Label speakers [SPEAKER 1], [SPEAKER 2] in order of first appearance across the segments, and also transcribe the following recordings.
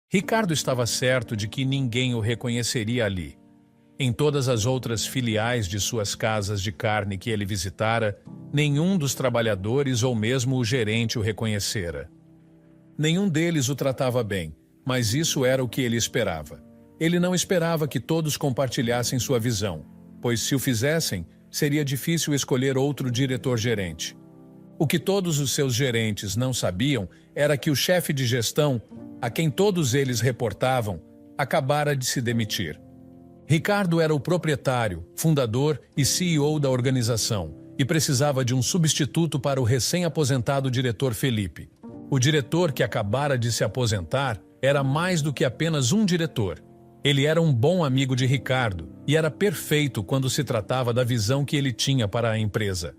[SPEAKER 1] Ricardo estava certo de que ninguém o reconheceria ali. Em todas as outras filiais de suas casas de carne que ele visitara, nenhum dos trabalhadores ou mesmo o gerente o reconhecera. Nenhum deles o tratava bem, mas isso era o que ele esperava. Ele não esperava que todos compartilhassem sua visão, pois se o fizessem, seria difícil escolher outro diretor-gerente. O que todos os seus gerentes não sabiam era que o chefe de gestão, a quem todos eles reportavam, acabara de se demitir. Ricardo era o proprietário, fundador e CEO da organização e precisava de um substituto para o recém-aposentado diretor Felipe. O diretor que acabara de se aposentar era mais do que apenas um diretor. Ele era um bom amigo de Ricardo e era perfeito quando se tratava da visão que ele tinha para a empresa.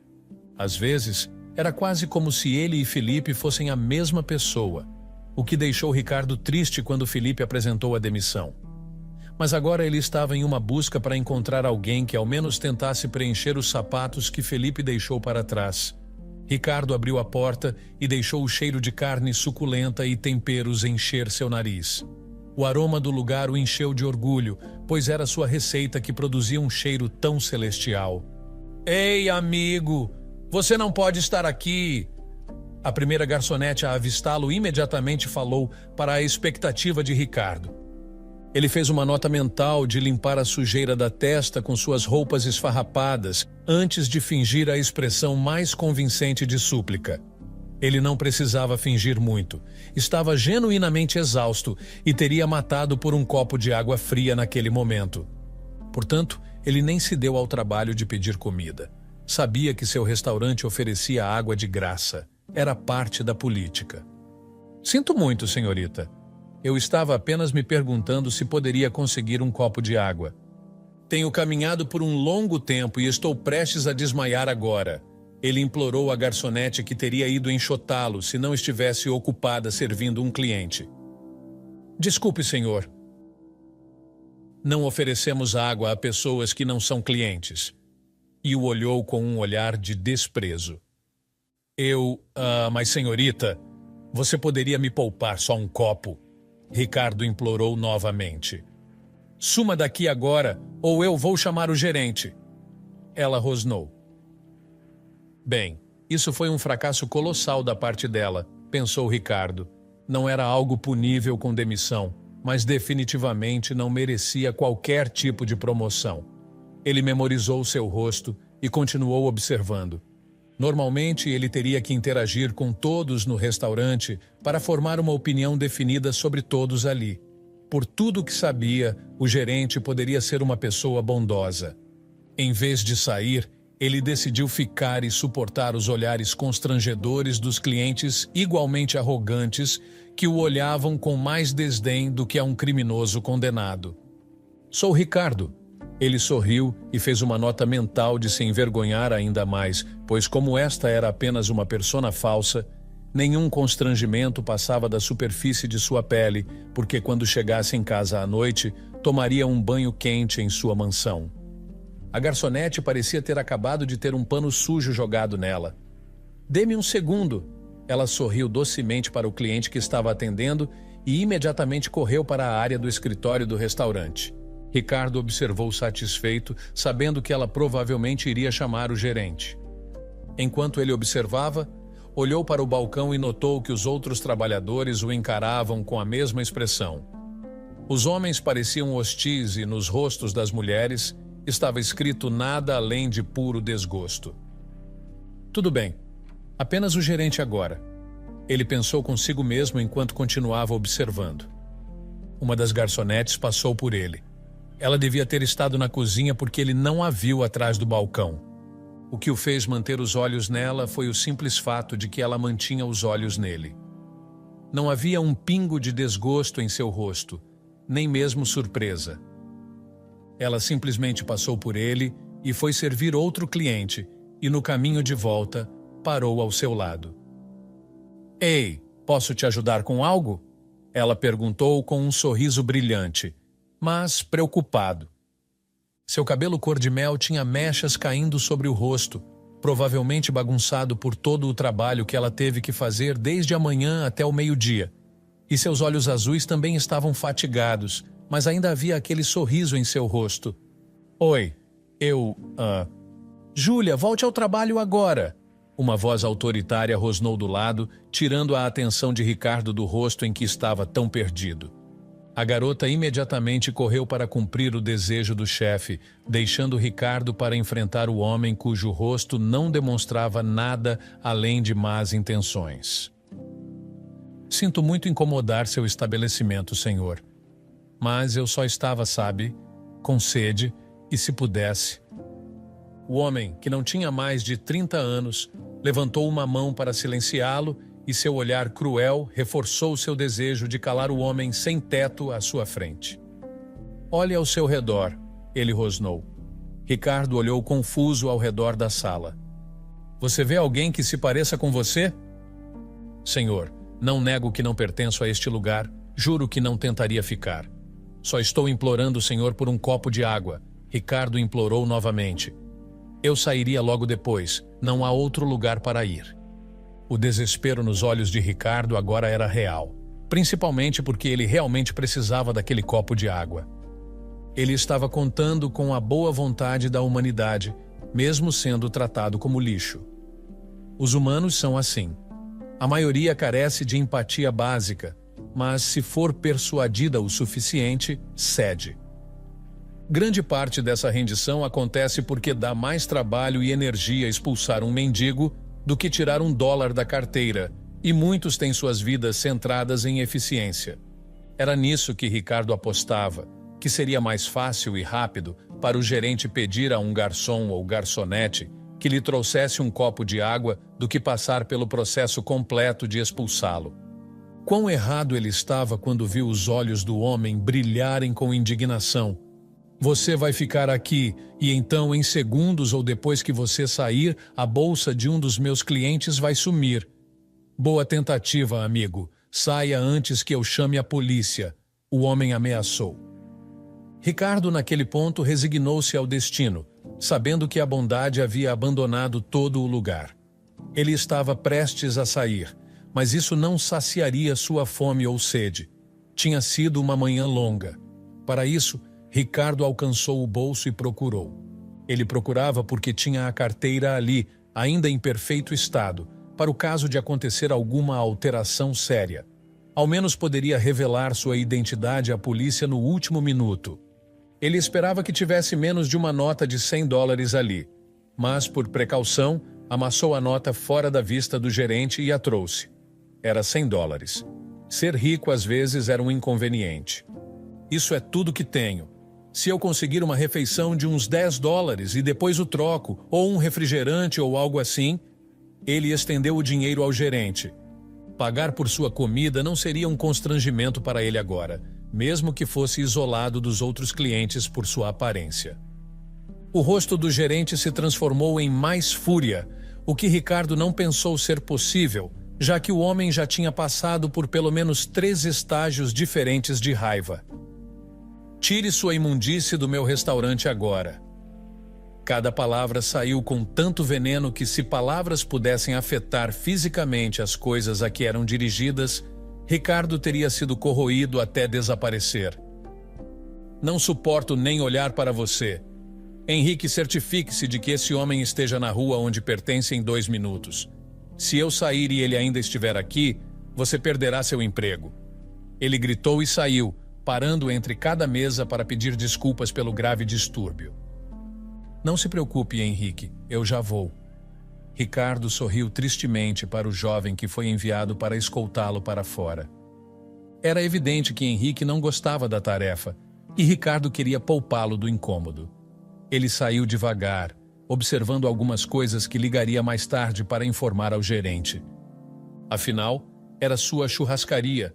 [SPEAKER 1] Às vezes, era quase como se ele e Felipe fossem a mesma pessoa, o que deixou Ricardo triste quando Felipe apresentou a demissão. Mas agora ele estava em uma busca para encontrar alguém que ao menos tentasse preencher os sapatos que Felipe deixou para trás. Ricardo abriu a porta e deixou o cheiro de carne suculenta e temperos encher seu nariz. O aroma do lugar o encheu de orgulho, pois era sua receita que produzia um cheiro tão celestial. "Ei, amigo, você não pode estar aqui!" A primeira garçonete a avistá-lo imediatamente falou para a expectativa de Ricardo. Ele fez uma nota mental de limpar a sujeira da testa com suas roupas esfarrapadas antes de fingir a expressão mais convincente de súplica. Ele não precisava fingir muito. Estava genuinamente exausto e teria matado por um copo de água fria naquele momento. Portanto, ele nem se deu ao trabalho de pedir comida. Sabia que seu restaurante oferecia água de graça. Era parte da política. "Sinto muito, senhorita. Eu estava apenas me perguntando se poderia conseguir um copo de água. Tenho caminhado por um longo tempo e estou prestes a desmaiar agora." Ele implorou à garçonete que teria ido enxotá-lo se não estivesse ocupada servindo um cliente. "Desculpe, senhor. Não oferecemos água a pessoas que não são clientes." E o olhou com um olhar de desprezo. Mas senhorita, você poderia me poupar só um copo?" Ricardo implorou novamente. "Suma daqui agora, ou eu vou chamar o gerente." Ela rosnou. Bem, isso foi um fracasso colossal da parte dela, pensou Ricardo. Não era algo punível com demissão, mas definitivamente não merecia qualquer tipo de promoção. Ele memorizou seu rosto e continuou observando. Normalmente, ele teria que interagir com todos no restaurante para formar uma opinião definida sobre todos ali. Por tudo que sabia, o gerente poderia ser uma pessoa bondosa. Em vez de sair, ele decidiu ficar e suportar os olhares constrangedores dos clientes igualmente arrogantes que o olhavam com mais desdém do que a um criminoso condenado. "Sou Ricardo." Ele sorriu e fez uma nota mental de se envergonhar ainda mais, pois como esta era apenas uma persona falsa, nenhum constrangimento passava da superfície de sua pele, porque quando chegasse em casa à noite, tomaria um banho quente em sua mansão. A garçonete parecia ter acabado de ter um pano sujo jogado nela. "Dê-me um segundo." Ela sorriu docemente para o cliente que estava atendendo e imediatamente correu para a área do escritório do restaurante. Ricardo observou satisfeito, sabendo que ela provavelmente iria chamar o gerente. Enquanto ele observava, olhou para o balcão e notou que os outros trabalhadores o encaravam com a mesma expressão. Os homens pareciam hostis e nos rostos das mulheres estava escrito nada além de puro desgosto. "Tudo bem, apenas o gerente agora." Ele pensou consigo mesmo enquanto continuava observando. Uma das garçonetes passou por ele. Ela devia ter estado na cozinha porque ele não a viu atrás do balcão. O que o fez manter os olhos nela foi o simples fato de que ela mantinha os olhos nele. Não havia um pingo de desgosto em seu rosto, nem mesmo surpresa. Ela simplesmente passou por ele e foi servir outro cliente, e no caminho de volta, parou ao seu lado. "Ei, posso te ajudar com algo?" Ela perguntou com um sorriso brilhante, mas preocupado. Seu cabelo cor-de-mel tinha mechas caindo sobre o rosto, provavelmente bagunçado por todo o trabalho que ela teve que fazer desde a manhã até o meio-dia. E seus olhos azuis também estavam fatigados, mas ainda havia aquele sorriso em seu rosto. Oi, Júlia, volte ao trabalho agora! Uma voz autoritária rosnou do lado, tirando a atenção de Ricardo do rosto em que estava tão perdido. A garota imediatamente correu para cumprir o desejo do chefe, deixando Ricardo para enfrentar o homem cujo rosto não demonstrava nada além de más intenções. Sinto muito incomodar seu estabelecimento, senhor. Mas eu só estava, sabe, com sede e se pudesse. O homem, que não tinha mais de 30 anos, levantou uma mão para silenciá-lo e seu olhar cruel reforçou seu desejo de calar o homem sem teto à sua frente. Olhe ao seu redor, ele rosnou. Ricardo olhou confuso ao redor da sala. Você vê alguém que se pareça com você? Senhor, não nego que não pertenço a este lugar, juro que não tentaria ficar. Só estou implorando o senhor por um copo de água. Ricardo implorou novamente. Eu sairia logo depois, não há outro lugar para ir. O desespero nos olhos de Ricardo agora era real, principalmente porque ele realmente precisava daquele copo de água. Ele estava contando com a boa vontade da humanidade, mesmo sendo tratado como lixo. Os humanos são assim. A maioria carece de empatia básica, mas se for persuadida o suficiente, cede. Grande parte dessa rendição acontece porque dá mais trabalho e energia expulsar um mendigo do que tirar $1 da carteira, e muitos têm suas vidas centradas em eficiência. Era nisso que Ricardo apostava, que seria mais fácil e rápido para o gerente pedir a um garçom ou garçonete que lhe trouxesse um copo de água do que passar pelo processo completo de expulsá-lo. Quão errado ele estava quando viu os olhos do homem brilharem com indignação. Você vai ficar aqui e então, em segundos ou depois que você sair, a bolsa de um dos meus clientes vai sumir. Boa tentativa, amigo. Saia antes que eu chame a polícia. O homem ameaçou. Ricardo, naquele ponto, resignou-se ao destino, sabendo que a bondade havia abandonado todo o lugar. Ele estava prestes a sair, mas isso não saciaria sua fome ou sede. Tinha sido uma manhã longa. Para isso, Ricardo alcançou o bolso e procurou. Ele procurava porque tinha a carteira ali, ainda em perfeito estado, para o caso de acontecer alguma alteração séria. Ao menos poderia revelar sua identidade à polícia no último minuto. Ele esperava que tivesse menos de uma nota de $100 ali, mas, por precaução, amassou a nota fora da vista do gerente e a trouxe. Era $100. Ser rico às vezes era um inconveniente. Isso é tudo que tenho. Se eu conseguir uma refeição de uns $10 e depois o troco, ou um refrigerante ou algo assim, ele estendeu o dinheiro ao gerente. Pagar por sua comida não seria um constrangimento para ele agora, mesmo que fosse isolado dos outros clientes por sua aparência. O rosto do gerente se transformou em mais fúria, o que Ricardo não pensou ser possível, já que o homem já tinha passado por pelo menos 3 estágios diferentes de raiva. Tire sua imundície do meu restaurante agora. Cada palavra saiu com tanto veneno que, se palavras pudessem afetar fisicamente as coisas a que eram dirigidas, Ricardo teria sido corroído até desaparecer. Não suporto nem olhar para você. Henrique, certifique-se de que esse homem esteja na rua onde pertence em 2 minutos. Se eu sair e ele ainda estiver aqui, você perderá seu emprego. Ele gritou e saiu, parando entre cada mesa para pedir desculpas pelo grave distúrbio. Não se preocupe, Henrique, eu já vou. Ricardo sorriu tristemente para o jovem que foi enviado para escoltá-lo para fora. Era evidente que Henrique não gostava da tarefa, e Ricardo queria poupá-lo do incômodo. Ele saiu devagar, observando algumas coisas que ligaria mais tarde para informar ao gerente. Afinal, era sua churrascaria.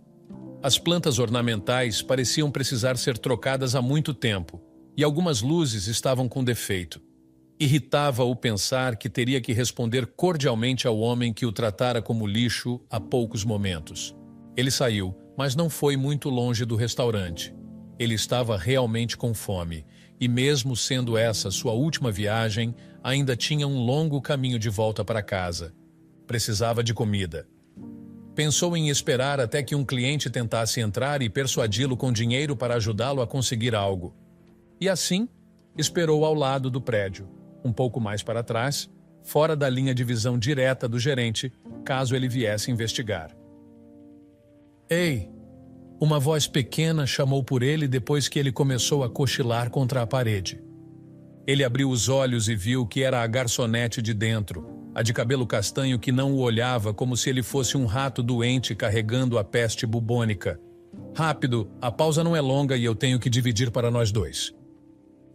[SPEAKER 1] As plantas ornamentais pareciam precisar ser trocadas há muito tempo, e algumas luzes estavam com defeito. Irritava-o pensar que teria que responder cordialmente ao homem que o tratara como lixo há poucos momentos. Ele saiu, mas não foi muito longe do restaurante. Ele estava realmente com fome, e mesmo sendo essa sua última viagem, ainda tinha um longo caminho de volta para casa. Precisava de comida. Pensou em esperar até que um cliente tentasse entrar e persuadi-lo com dinheiro para ajudá-lo a conseguir algo. E assim, esperou ao lado do prédio, um pouco mais para trás, fora da linha de visão direta do gerente, caso ele viesse investigar. Ei! Uma voz pequena chamou por ele depois que ele começou a cochilar contra a parede. Ele abriu os olhos e viu que era a garçonete de dentro, a de cabelo castanho que não o olhava como se ele fosse um rato doente carregando a peste bubônica. Rápido, a pausa não é longa e eu tenho que dividir para nós dois.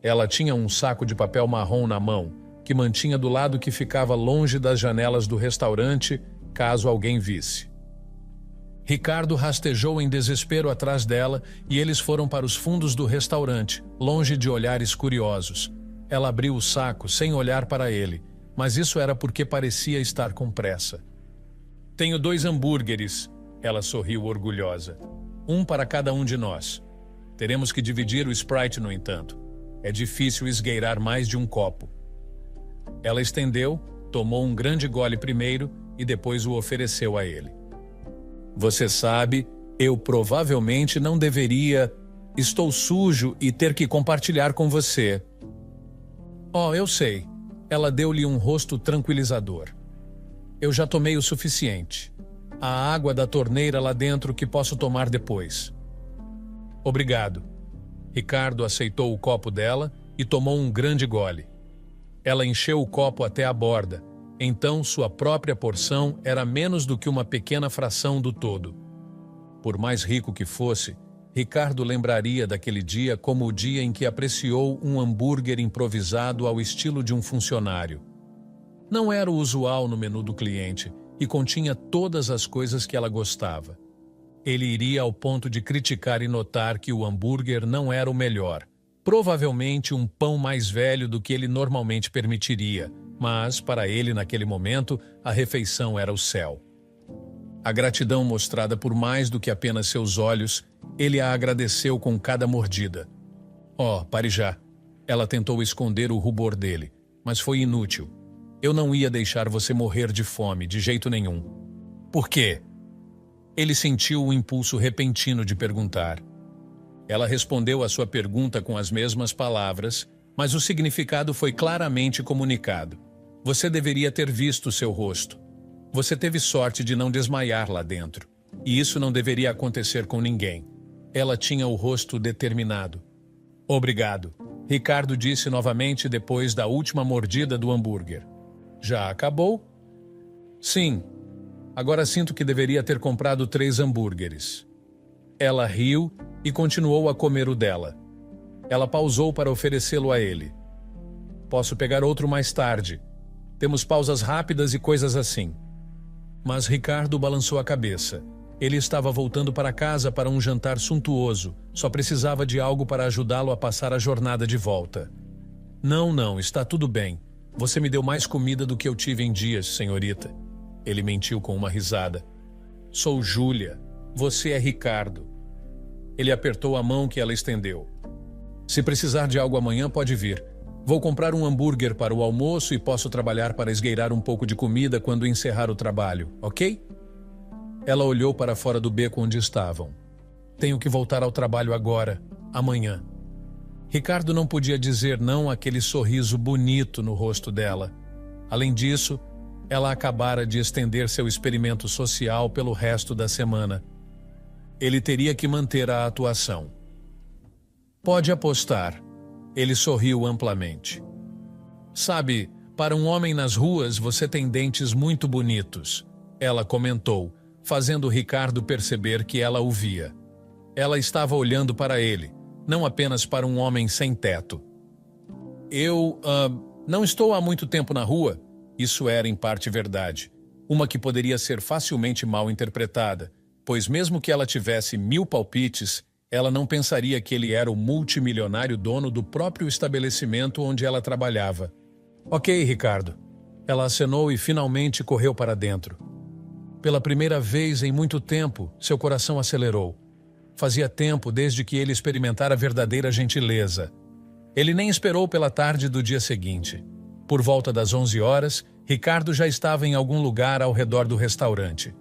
[SPEAKER 1] Ela tinha um saco de papel marrom na mão, que mantinha do lado que ficava longe das janelas do restaurante, caso alguém visse. Ricardo rastejou em desespero atrás dela e eles foram para os fundos do restaurante, longe de olhares curiosos. Ela abriu o saco sem olhar para ele, mas isso era porque parecia estar com pressa. Tenho 2 hambúrgueres, ela sorriu orgulhosa. Um para cada um de nós. Teremos que dividir o Sprite, no entanto. É difícil esgueirar mais de um copo. Ela estendeu, tomou um grande gole primeiro e depois o ofereceu a ele. Você sabe, eu provavelmente não deveria... Estou sujo e ter que compartilhar com você. Oh, eu sei. Ela deu-lhe um rosto tranquilizador. Eu já tomei o suficiente. Há água da torneira lá dentro que posso tomar depois. Obrigado. Ricardo aceitou o copo dela e tomou um grande gole. Ela encheu o copo até a borda. Então sua própria porção era menos do que uma pequena fração do todo. Por mais rico que fosse, Ricardo lembraria daquele dia como o dia em que apreciou um hambúrguer improvisado ao estilo de um funcionário. Não era o usual no menu do cliente e continha todas as coisas que ela gostava. Ele iria ao ponto de criticar e notar que o hambúrguer não era o melhor. Provavelmente um pão mais velho do que ele normalmente permitiria, mas, para ele naquele momento, a refeição era o céu. A gratidão mostrada por mais do que apenas seus olhos, ele a agradeceu com cada mordida. Oh, pare já. Ela tentou esconder o rubor dele, mas foi inútil. Eu não ia deixar você morrer de fome, de jeito nenhum. Por quê? Ele sentiu o impulso repentino de perguntar. Ela respondeu a sua pergunta com as mesmas palavras, mas o significado foi claramente comunicado. Você deveria ter visto seu rosto. Você teve sorte de não desmaiar lá dentro. E isso não deveria acontecer com ninguém. Ela tinha o rosto determinado. Obrigado, Ricardo disse novamente depois da última mordida do hambúrguer. Já acabou? Sim. Agora sinto que deveria ter comprado 3 hambúrgueres. Ela riu e continuou a comer o dela. Ela pausou para oferecê-lo a ele. Posso pegar outro mais tarde. Temos pausas rápidas e coisas assim. Mas Ricardo balançou a cabeça. Ele estava voltando para casa para um jantar suntuoso. Só precisava de algo para ajudá-lo a passar a jornada de volta. Não, está tudo bem. Você me deu mais comida do que eu tive em dias, senhorita. Ele mentiu com uma risada. Sou Júlia. Você é Ricardo. Ele apertou a mão que ela estendeu. Se precisar de algo amanhã, pode vir. Vou comprar um hambúrguer para o almoço e posso trabalhar para esgueirar um pouco de comida quando encerrar o trabalho, ok? Ela olhou para fora do beco onde estavam. Tenho que voltar ao trabalho agora, amanhã. Ricardo não podia dizer não àquele sorriso bonito no rosto dela. Além disso, ela acabara de estender seu experimento social pelo resto da semana. Ele teria que manter a atuação. Pode apostar. Ele sorriu amplamente. Sabe, para um homem nas ruas você tem dentes muito bonitos, ela comentou, fazendo Ricardo perceber que ela o via. Ela estava olhando para ele, não apenas para um homem sem teto. Eu, não estou há muito tempo na rua. Isso era em parte verdade. Uma que poderia ser facilmente mal interpretada, pois mesmo que ela tivesse 1000 palpites, ela não pensaria que ele era o multimilionário dono do próprio estabelecimento onde ela trabalhava. Ok, Ricardo. Ela acenou e finalmente correu para dentro. Pela primeira vez em muito tempo, seu coração acelerou. Fazia tempo desde que ele experimentara verdadeira gentileza. Ele nem esperou pela tarde do dia seguinte. Por volta das 11 horas, Ricardo já estava em algum lugar ao redor do restaurante.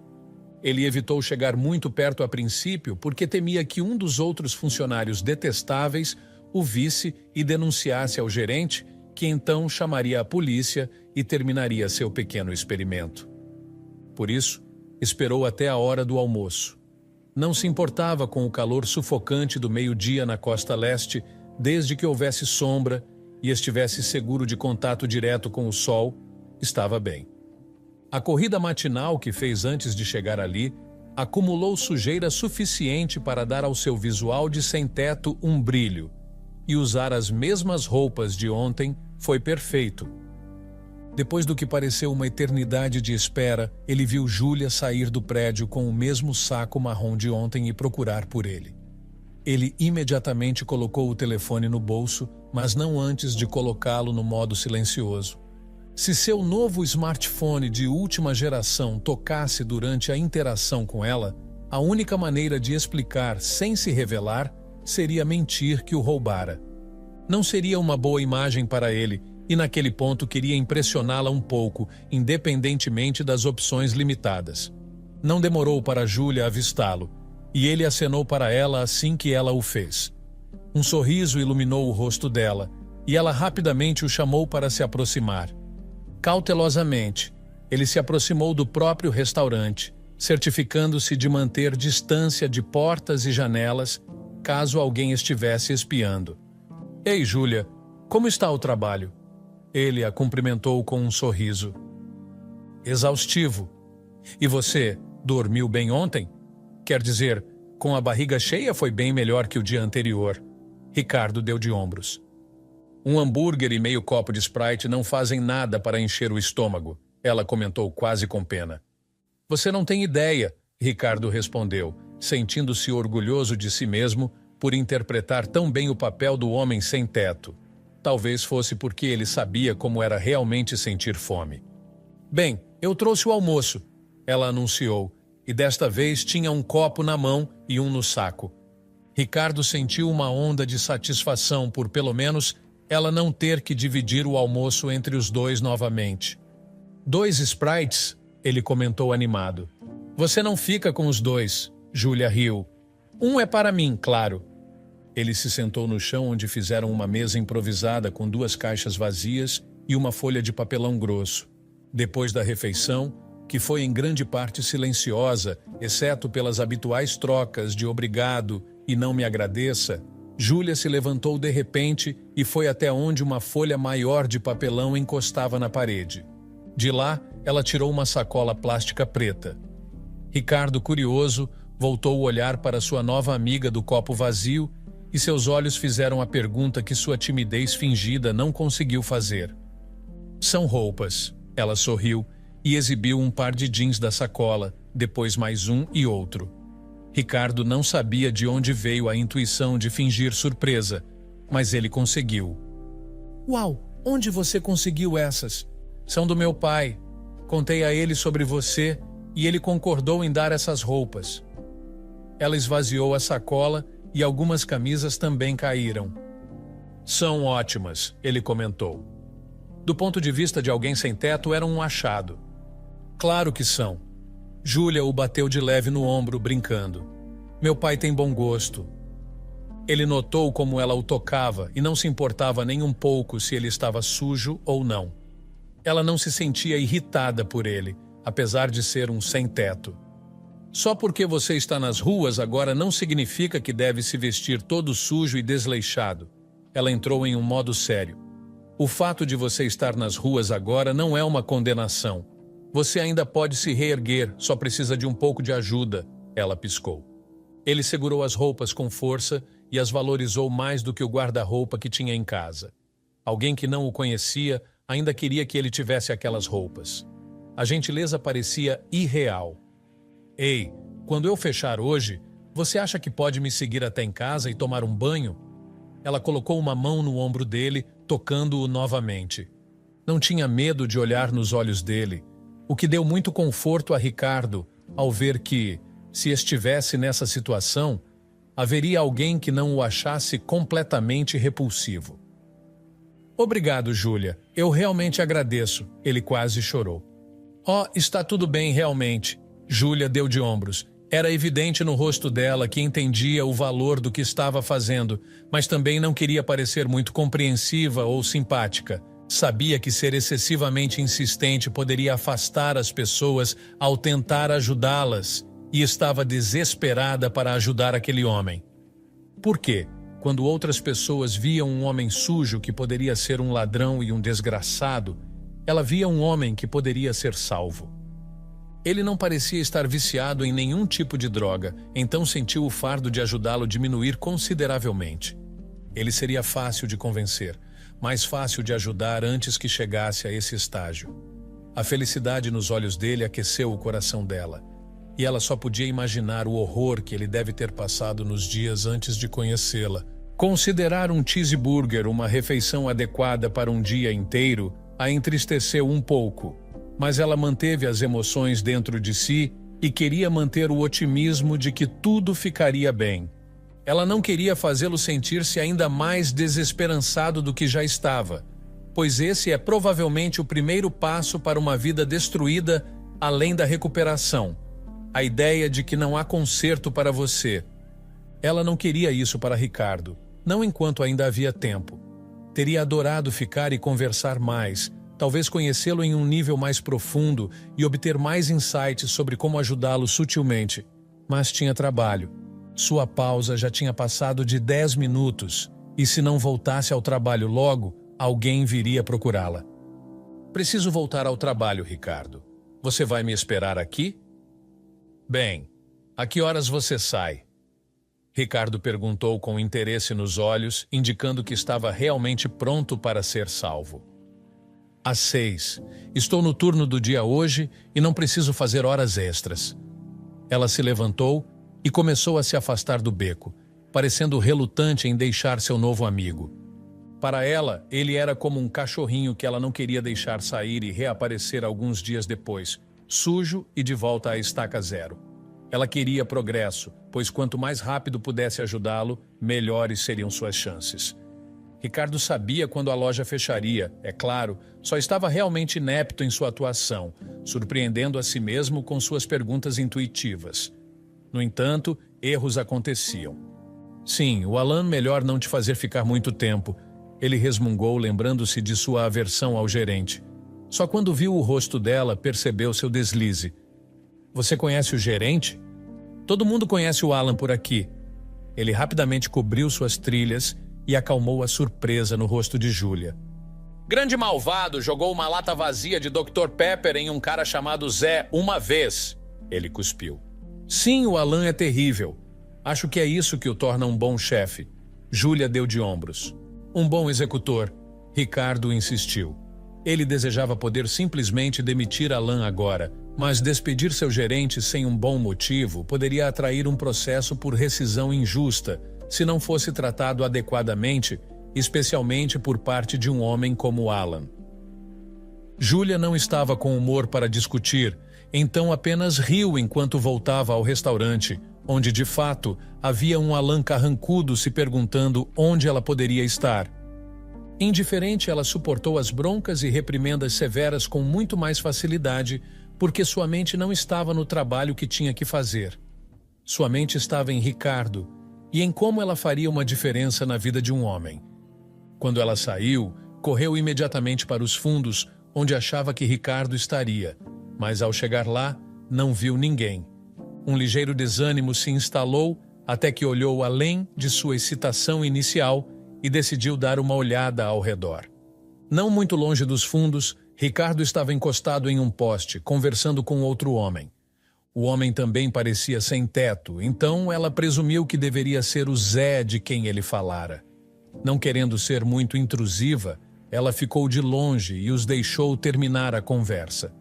[SPEAKER 1] Ele evitou chegar muito perto a princípio porque temia que um dos outros funcionários detestáveis o visse e denunciasse ao gerente, que então chamaria a polícia e terminaria seu pequeno experimento. Por isso, esperou até a hora do almoço. Não se importava com o calor sufocante do meio-dia na costa leste, desde que houvesse sombra e estivesse seguro de contato direto com o sol, estava bem. A corrida matinal que fez antes de chegar ali acumulou sujeira suficiente para dar ao seu visual de sem-teto um brilho, e usar as mesmas roupas de ontem foi perfeito. Depois do que pareceu uma eternidade de espera, ele viu Júlia sair do prédio com o mesmo saco marrom de ontem e procurar por ele. Ele imediatamente colocou o telefone no bolso, mas não antes de colocá-lo no modo silencioso. Se seu novo smartphone de última geração tocasse durante a interação com ela, a única maneira de explicar sem se revelar seria mentir que o roubara. Não seria uma boa imagem para ele, e naquele ponto queria impressioná-la um pouco, independentemente das opções limitadas. Não demorou para Júlia avistá-lo, e ele acenou para ela assim que ela o fez. Um sorriso iluminou o rosto dela, e ela rapidamente o chamou para se aproximar. Cautelosamente, ele se aproximou do próprio restaurante, certificando-se de manter distância de portas e janelas, caso alguém estivesse espiando. Ei, Júlia, como está o trabalho? Ele a cumprimentou com um sorriso. Exaustivo. E você, dormiu bem ontem? Quer dizer, com a barriga cheia foi bem melhor que o dia anterior. Ricardo deu de ombros. Um hambúrguer e meio copo de Sprite não fazem nada para encher o estômago, ela comentou quase com pena. Você não tem ideia, Ricardo respondeu, sentindo-se orgulhoso de si mesmo por interpretar tão bem o papel do homem sem teto. Talvez fosse porque ele sabia como era realmente sentir fome. Bem, eu trouxe o almoço, ela anunciou, e desta vez tinha um copo na mão e um no saco. Ricardo sentiu uma onda de satisfação por, pelo menos, ela não ter que dividir o almoço entre os dois novamente. 2 Sprites, ele comentou animado. Você não fica com os 2, Júlia riu. Um é para mim, claro. Ele se sentou no chão onde fizeram uma mesa improvisada com 2 caixas vazias e uma folha de papelão grosso. Depois da refeição, que foi em grande parte silenciosa, exceto pelas habituais trocas de obrigado e não me agradeça, Júlia se levantou de repente e foi até onde uma folha maior de papelão encostava na parede. De lá, ela tirou uma sacola plástica preta. Ricardo, curioso, voltou o olhar para sua nova amiga do copo vazio e seus olhos fizeram a pergunta que sua timidez fingida não conseguiu fazer. São roupas. Ela sorriu e exibiu um par de jeans da sacola, depois mais um e outro. Ricardo não sabia de onde veio a intuição de fingir surpresa, mas ele conseguiu. Uau, onde você conseguiu essas? São do meu pai. Contei a ele sobre você e ele concordou em dar essas roupas. Ela esvaziou a sacola e algumas camisas também caíram. São ótimas, ele comentou. Do ponto de vista de alguém sem teto, eram um achado. Claro que são. Júlia o bateu de leve no ombro, brincando. Meu pai tem bom gosto. Ele notou como ela o tocava e não se importava nem um pouco se ele estava sujo ou não. Ela não se sentia irritada por ele, apesar de ser um sem-teto. Só porque você está nas ruas agora não significa que deve se vestir todo sujo e desleixado. Ela entrou em um modo sério. O fato de você estar nas ruas agora não é uma condenação. Você ainda pode se reerguer, só precisa de um pouco de ajuda, ela piscou. Ele segurou as roupas com força e as valorizou mais do que o guarda-roupa que tinha em casa. Alguém que não o conhecia ainda queria que ele tivesse aquelas roupas. A gentileza parecia irreal. Ei, quando eu fechar hoje, você acha que pode me seguir até em casa e tomar um banho? Ela colocou uma mão no ombro dele, tocando-o novamente. Não tinha medo de olhar nos olhos dele, o que deu muito conforto a Ricardo ao ver que, se estivesse nessa situação, haveria alguém que não o achasse completamente repulsivo. Obrigado, Júlia. Eu realmente agradeço. Ele quase chorou. Oh, está tudo bem, realmente. Júlia deu de ombros. Era evidente no rosto dela que entendia o valor do que estava fazendo, mas também não queria parecer muito compreensiva ou simpática. Sabia que ser excessivamente insistente poderia afastar as pessoas ao tentar ajudá-las e estava desesperada para ajudar aquele homem. Por quê? Quando outras pessoas viam um homem sujo que poderia ser um ladrão e um desgraçado, ela via um homem que poderia ser salvo. Ele não parecia estar viciado em nenhum tipo de droga, então sentiu o fardo de ajudá-lo diminuir consideravelmente. Ele seria fácil de convencer, mais fácil de ajudar antes que chegasse a esse estágio. A felicidade nos olhos dele aqueceu o coração dela, e ela só podia imaginar o horror que ele deve ter passado nos dias antes de conhecê-la. Considerar um cheeseburger uma refeição adequada para um dia inteiro a entristeceu um pouco, mas ela manteve as emoções dentro de si e queria manter o otimismo de que tudo ficaria bem. Ela não queria fazê-lo sentir-se ainda mais desesperançado do que já estava, pois esse é provavelmente o primeiro passo para uma vida destruída além da recuperação. A ideia de que não há conserto para você. Ela não queria isso para Ricardo, não enquanto ainda havia tempo. Teria adorado ficar e conversar mais, talvez conhecê-lo em um nível mais profundo e obter mais insights sobre como ajudá-lo sutilmente. Mas tinha trabalho. Sua pausa já tinha passado de 10 minutos, e se não voltasse ao trabalho logo, alguém viria procurá-la. Preciso voltar ao trabalho, Ricardo. Você vai me esperar aqui? Bem, a que horas você sai? Ricardo perguntou com interesse nos olhos, indicando que estava realmente pronto para ser salvo. Às 6. Estou no turno do dia hoje e não preciso fazer horas extras. Ela se levantou e começou a se afastar do beco, parecendo relutante em deixar seu novo amigo. Para ela, ele era como um cachorrinho que ela não queria deixar sair e reaparecer alguns dias depois, sujo e de volta à estaca zero. Ela queria progresso, pois quanto mais rápido pudesse ajudá-lo, melhores seriam suas chances. Ricardo sabia quando a loja fecharia, é claro, só estava realmente inepto em sua atuação, surpreendendo a si mesmo com suas perguntas intuitivas. No entanto, erros aconteciam. Sim, o Alan melhor não te fazer ficar muito tempo, ele resmungou lembrando-se de sua aversão ao gerente. Só quando viu o rosto dela, percebeu seu deslize. Você conhece o gerente? Todo mundo conhece o Alan por aqui. Ele rapidamente cobriu suas trilhas e acalmou a surpresa no rosto de Júlia. Grande malvado jogou uma lata vazia de Dr. Pepper em um cara chamado Zé uma vez. Ele cuspiu. Sim, o Alan é terrível. Acho que é isso que o torna um bom chefe. Júlia deu de ombros. Um bom executor. Ricardo insistiu. Ele desejava poder simplesmente demitir Alan agora, mas despedir seu gerente sem um bom motivo poderia atrair um processo por rescisão injusta, se não fosse tratado adequadamente, especialmente por parte de um homem como Alan. Júlia não estava com humor para discutir, então apenas riu enquanto voltava ao restaurante, onde de fato havia um Alan carrancudo se perguntando onde ela poderia estar. Indiferente, ela suportou as broncas e reprimendas severas com muito mais facilidade, porque sua mente não estava no trabalho que tinha que fazer. Sua mente estava em Ricardo e em como ela faria uma diferença na vida de um homem. Quando ela saiu, correu imediatamente para os fundos, onde achava que Ricardo estaria, mas ao chegar lá, não viu ninguém. Um ligeiro desânimo se instalou até que olhou além de sua excitação inicial e decidiu dar uma olhada ao redor. Não muito longe dos fundos, Ricardo estava encostado em um poste, conversando com outro homem. O homem também parecia sem teto, então ela presumiu que deveria ser o Zé de quem ele falara. Não querendo ser muito intrusiva, ela ficou de longe e os deixou terminar a conversa.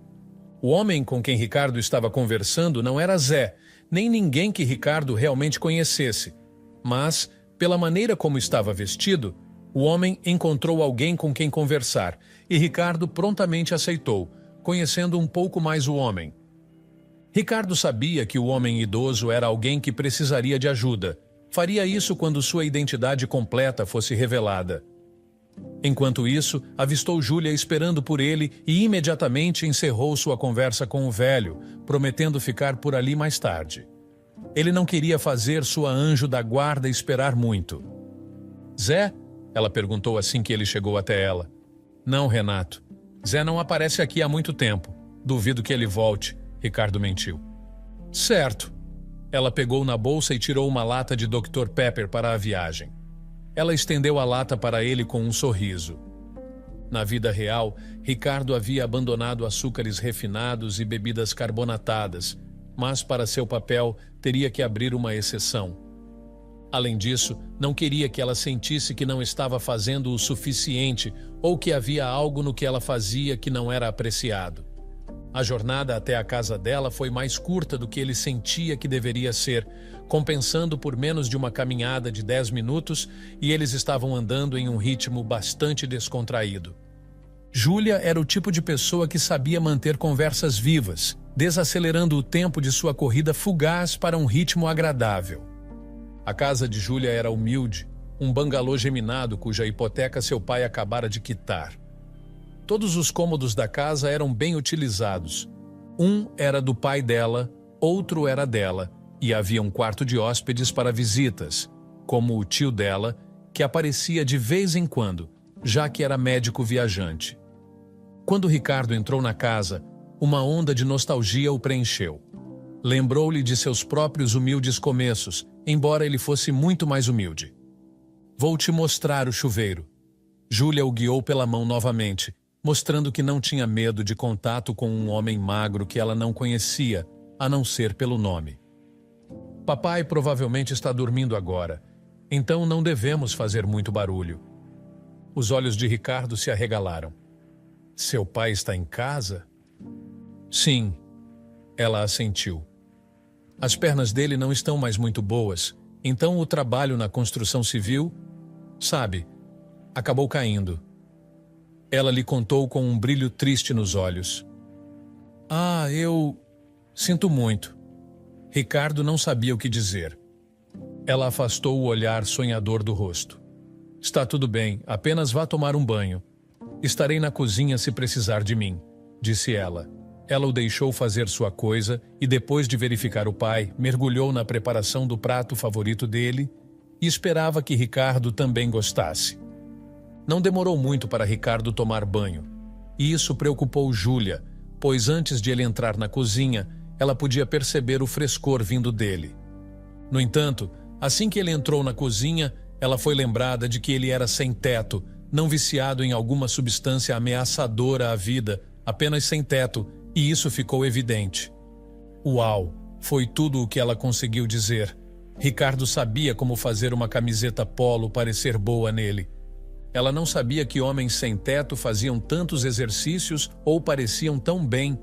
[SPEAKER 1] O homem com quem Ricardo estava conversando não era Zé, nem ninguém que Ricardo realmente conhecesse, mas, pela maneira como estava vestido, o homem encontrou alguém com quem conversar, e Ricardo prontamente aceitou, conhecendo um pouco mais o homem. Ricardo sabia que o homem idoso era alguém que precisaria de ajuda. Faria isso quando sua identidade completa fosse revelada. Enquanto isso, avistou Júlia esperando por ele e imediatamente encerrou sua conversa com o velho, prometendo ficar por ali mais tarde. Ele não queria fazer sua anjo da guarda esperar muito. Zé? Ela perguntou assim que ele chegou até ela. Não, Renato. Zé não aparece aqui há muito tempo. Duvido que ele volte, Ricardo mentiu. Certo. Ela pegou na bolsa e tirou uma lata de Dr. Pepper para a viagem. Ela estendeu a lata para ele com um sorriso. Na vida real, Ricardo havia abandonado açúcares refinados e bebidas carbonatadas, mas para seu papel teria que abrir uma exceção. Além disso, não queria que ela sentisse que não estava fazendo o suficiente ou que havia algo no que ela fazia que não era apreciado. A jornada até a casa dela foi mais curta do que ele sentia que deveria ser, compensando por menos de uma caminhada de 10 minutos, e eles estavam andando em um ritmo bastante descontraído. Júlia era o tipo de pessoa que sabia manter conversas vivas, desacelerando o tempo de sua corrida fugaz para um ritmo agradável. A casa de Júlia era humilde, um bangalô geminado cuja hipoteca seu pai acabara de quitar. Todos os cômodos da casa eram bem utilizados. Um era do pai dela, outro era dela, e havia um quarto de hóspedes para visitas, como o tio dela, que aparecia de vez em quando, já que era médico viajante. Quando Ricardo entrou na casa, uma onda de nostalgia o preencheu. Lembrou-lhe de seus próprios humildes começos, embora ele fosse muito mais humilde. Vou te mostrar o chuveiro. Júlia o guiou pela mão novamente, mostrando que não tinha medo de contato com um homem magro que ela não conhecia, a não ser pelo nome. Papai provavelmente está dormindo agora, então não devemos fazer muito barulho. Os olhos de Ricardo se arregalaram. Seu pai está em casa? Sim, ela assentiu. As pernas dele não estão mais muito boas, então o trabalho na construção civil, sabe, acabou caindo. Ela lhe contou com um brilho triste nos olhos. Ah, eu sinto muito. Ricardo não sabia o que dizer. Ela afastou o olhar sonhador do rosto. Está tudo bem, apenas vá tomar um banho. Estarei na cozinha se precisar de mim, disse ela. Ela o deixou fazer sua coisa e, depois de verificar o pai, mergulhou na preparação do prato favorito dele e esperava que Ricardo também gostasse. Não demorou muito para Ricardo tomar banho, e isso preocupou Júlia, pois antes de ele entrar na cozinha, ela podia perceber o frescor vindo dele. No entanto, assim que ele entrou na cozinha, ela foi lembrada de que ele era sem teto, não viciado em alguma substância ameaçadora à vida, apenas sem teto, e isso ficou evidente. Uau, foi tudo o que ela conseguiu dizer. Ricardo sabia como fazer uma camiseta polo parecer boa nele. Ela não sabia que homens sem teto faziam tantos exercícios ou pareciam tão bem.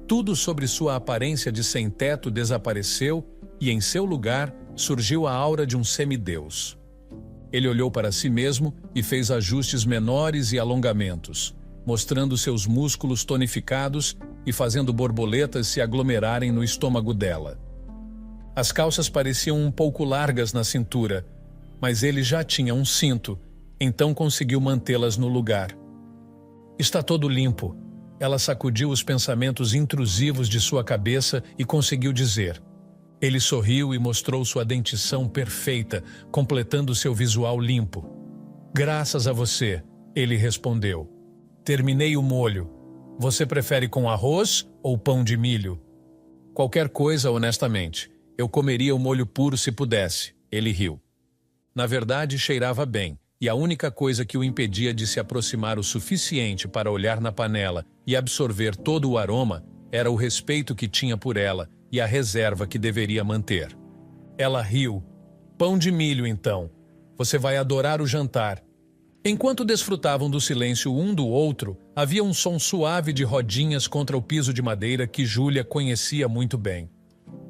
[SPEAKER 1] Tudo sobre sua aparência de sem teto desapareceu e, em seu lugar, surgiu a aura de um semideus. Ele olhou para si mesmo e fez ajustes menores e alongamentos, mostrando seus músculos tonificados e fazendo borboletas se aglomerarem no estômago dela. As calças pareciam um pouco largas na cintura, mas ele já tinha um cinto, então conseguiu mantê-las no lugar. Está todo limpo. Ela sacudiu os pensamentos intrusivos de sua cabeça e conseguiu dizer. Ele sorriu e mostrou sua dentição perfeita, completando seu visual limpo. Graças a você, ele respondeu. Terminei o molho. Você prefere com arroz ou pão de milho? Qualquer coisa, honestamente. Eu comeria o molho puro se pudesse. Ele riu. Na verdade, cheirava bem. E a única coisa que o impedia de se aproximar o suficiente para olhar na panela e absorver todo o aroma era o respeito que tinha por ela e a reserva que deveria manter. Ela riu. Pão de milho, então. Você vai adorar o jantar. Enquanto desfrutavam do silêncio um do outro, havia um som suave de rodinhas contra o piso de madeira que Júlia conhecia muito bem.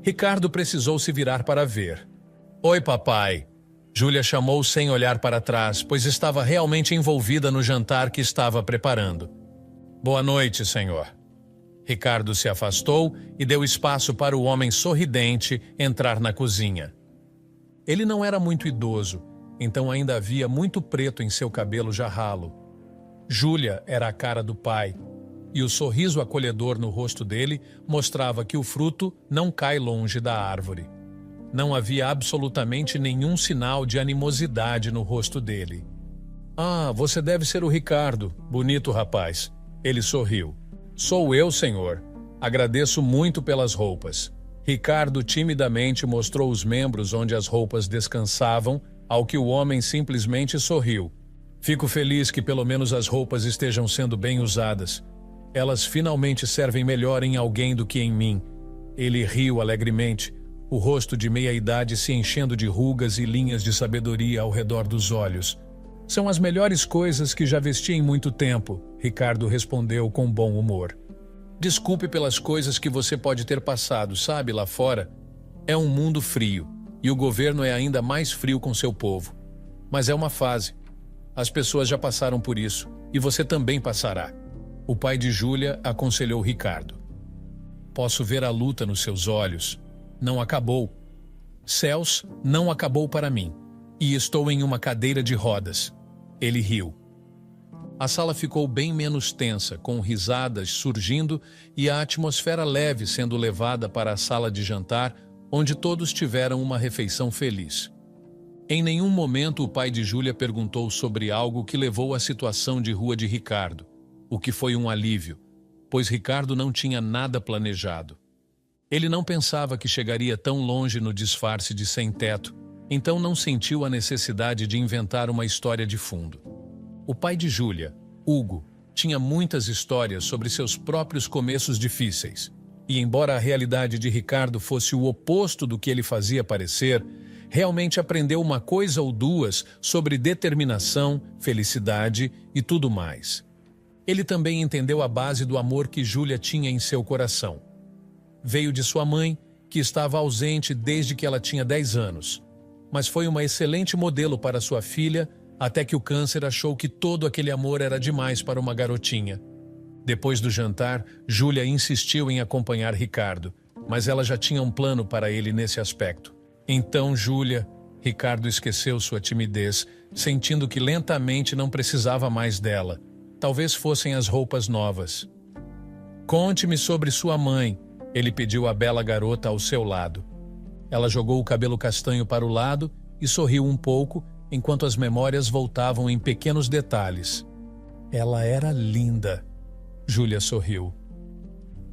[SPEAKER 1] Ricardo precisou se virar para ver. Oi, papai. Júlia chamou sem olhar para trás, pois estava realmente envolvida no jantar que estava preparando. Boa noite, senhor. Ricardo se afastou e deu espaço para o homem sorridente entrar na cozinha. Ele não era muito idoso, então ainda havia muito preto em seu cabelo já ralo. Júlia era a cara do pai, e o sorriso acolhedor no rosto dele mostrava que o fruto não cai longe da árvore. Não havia absolutamente nenhum sinal de animosidade no rosto dele. "Ah, você deve ser o Ricardo, bonito rapaz." Ele sorriu. "Sou eu, senhor. Agradeço muito pelas roupas." Ricardo timidamente mostrou os membros onde as roupas descansavam, ao que o homem simplesmente sorriu. "Fico feliz que pelo menos as roupas estejam sendo bem usadas. Elas finalmente servem melhor em alguém do que em mim." Ele riu alegremente, o rosto de meia-idade se enchendo de rugas e linhas de sabedoria ao redor dos olhos. "São as melhores coisas que já vesti em muito tempo," Ricardo respondeu com bom humor. "Desculpe pelas coisas que você pode ter passado, sabe, lá fora. É um mundo frio, e o governo é ainda mais frio com seu povo. Mas é uma fase. As pessoas já passaram por isso, e você também passará." O pai de Júlia aconselhou Ricardo. "Posso ver a luta nos seus olhos. Não acabou. Céus, não acabou para mim. E estou em uma cadeira de rodas." Ele riu. A sala ficou bem menos tensa, com risadas surgindo e a atmosfera leve sendo levada para a sala de jantar, onde todos tiveram uma refeição feliz. Em nenhum momento o pai de Júlia perguntou sobre algo que levou à situação de rua de Ricardo, o que foi um alívio, pois Ricardo não tinha nada planejado. Ele não pensava que chegaria tão longe no disfarce de sem-teto, então não sentiu a necessidade de inventar uma história de fundo. O pai de Júlia, Hugo, tinha muitas histórias sobre seus próprios começos difíceis. E embora a realidade de Ricardo fosse o oposto do que ele fazia parecer, realmente aprendeu uma coisa ou duas sobre determinação, felicidade e tudo mais. Ele também entendeu a base do amor que Júlia tinha em seu coração. Veio de sua mãe, que estava ausente desde que ela tinha 10 anos, mas foi uma excelente modelo para sua filha, até que o câncer achou que todo aquele amor era demais para uma garotinha. Depois do jantar, Júlia insistiu em acompanhar Ricardo, mas ela já tinha um plano para ele nesse aspecto. Então, Júlia, Ricardo esqueceu sua timidez, sentindo que lentamente não precisava mais dela. Talvez fossem as roupas novas. "Conte-me sobre sua mãe", ele pediu à bela garota ao seu lado. Ela jogou o cabelo castanho para o lado e sorriu um pouco, enquanto as memórias voltavam em pequenos detalhes. "Ela era linda." Júlia sorriu.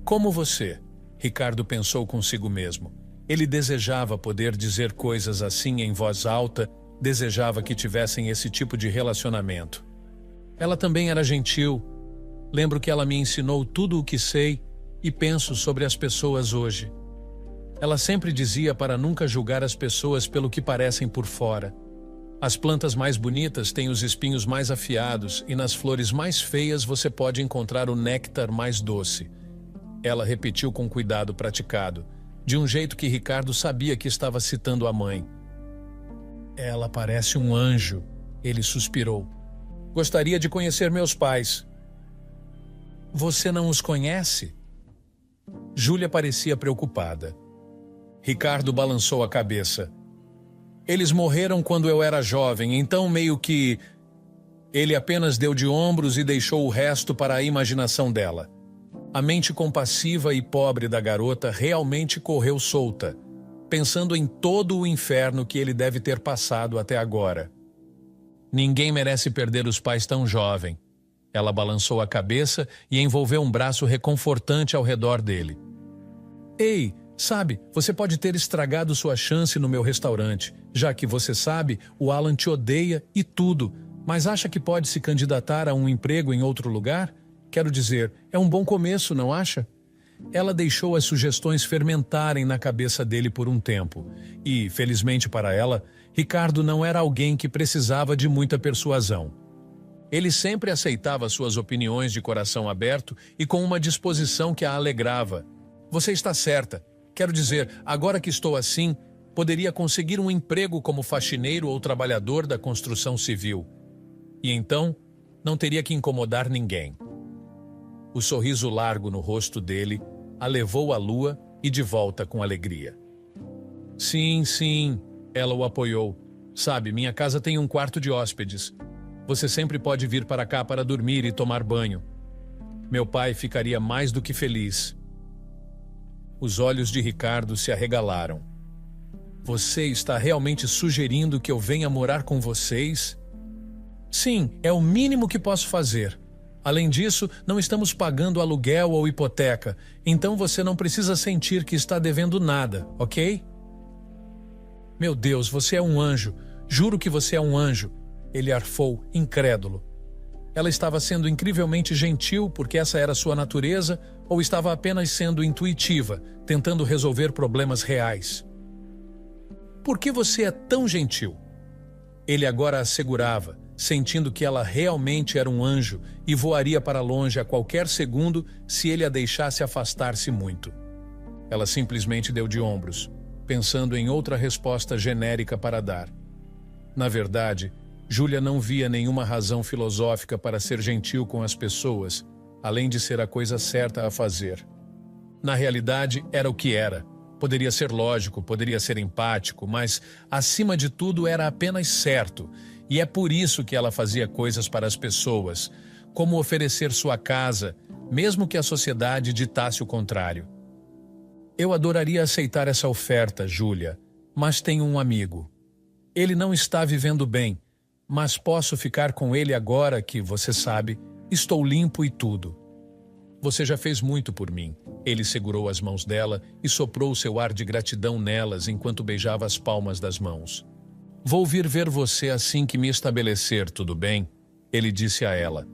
[SPEAKER 1] "Como você?" Ricardo pensou consigo mesmo. Ele desejava poder dizer coisas assim em voz alta, desejava que tivessem esse tipo de relacionamento. "Ela também era gentil. Lembro que ela me ensinou tudo o que sei e penso sobre as pessoas hoje. Ela sempre dizia para nunca julgar as pessoas pelo que parecem por fora. As plantas mais bonitas têm os espinhos mais afiados e nas flores mais feias você pode encontrar o néctar mais doce." Ela repetiu com cuidado praticado, de um jeito que Ricardo sabia que estava citando a mãe. "Ela parece um anjo", ele suspirou. "Gostaria de conhecer meus pais." "Você não os conhece?" Júlia parecia preocupada. Ricardo balançou a cabeça. "Eles morreram quando eu era jovem, então meio que..." Ele apenas deu de ombros e deixou o resto para a imaginação dela. A mente compassiva e pobre da garota realmente correu solta, pensando em todo o inferno que ele deve ter passado até agora. "Ninguém merece perder os pais tão jovem." Ela balançou a cabeça e envolveu um braço reconfortante ao redor dele. "Ei, sabe, você pode ter estragado sua chance no meu restaurante, já que você sabe, o Alan te odeia e tudo, mas acha que pode se candidatar a um emprego em outro lugar? Quero dizer, é um bom começo, não acha?" Ela deixou as sugestões fermentarem na cabeça dele por um tempo, e, felizmente para ela, Ricardo não era alguém que precisava de muita persuasão. Ele sempre aceitava suas opiniões de coração aberto e com uma disposição que a alegrava. "Você está certa. Quero dizer, agora que estou assim, poderia conseguir um emprego como faxineiro ou trabalhador da construção civil. E então, não teria que incomodar ninguém." O sorriso largo no rosto dele a levou à lua e de volta com alegria. "Sim, sim", ela o apoiou. Sabe, minha casa tem um quarto de hóspedes. Você sempre pode vir para cá para dormir e tomar banho. Meu pai ficaria mais do que feliz. Os olhos de Ricardo se arregalaram. Você está realmente sugerindo que eu venha morar com vocês? Sim, é o mínimo que posso fazer. Além disso, não estamos pagando aluguel ou hipoteca, então você não precisa sentir que está devendo nada, ok? Meu Deus, você é um anjo. Juro que você é um anjo. Ele arfou, incrédulo. Ela estava sendo incrivelmente gentil porque essa era sua natureza ou estava apenas sendo intuitiva, tentando resolver problemas reais? Por que você é tão gentil? Ele agora assegurava, sentindo que ela realmente era um anjo e voaria para longe a qualquer segundo se ele a deixasse afastar-se muito. Ela simplesmente deu de ombros, pensando em outra resposta genérica para dar. Na verdade, Júlia não via nenhuma razão filosófica para ser gentil com as pessoas, além de ser a coisa certa a fazer. Na realidade, era o que era. Poderia ser lógico, poderia ser empático, mas, acima de tudo, era apenas certo. E é por isso que ela fazia coisas para as pessoas, como oferecer sua casa, mesmo que a sociedade ditasse o contrário. Eu adoraria aceitar essa oferta, Júlia, mas tenho um amigo. Ele não está vivendo bem, mas posso ficar com ele agora que, você sabe, estou limpo e tudo. Você já fez muito por mim. Ele segurou as mãos dela e soprou seu ar de gratidão nelas enquanto beijava as palmas das mãos. Vou vir ver você assim que me estabelecer, tudo bem? Ele disse a ela.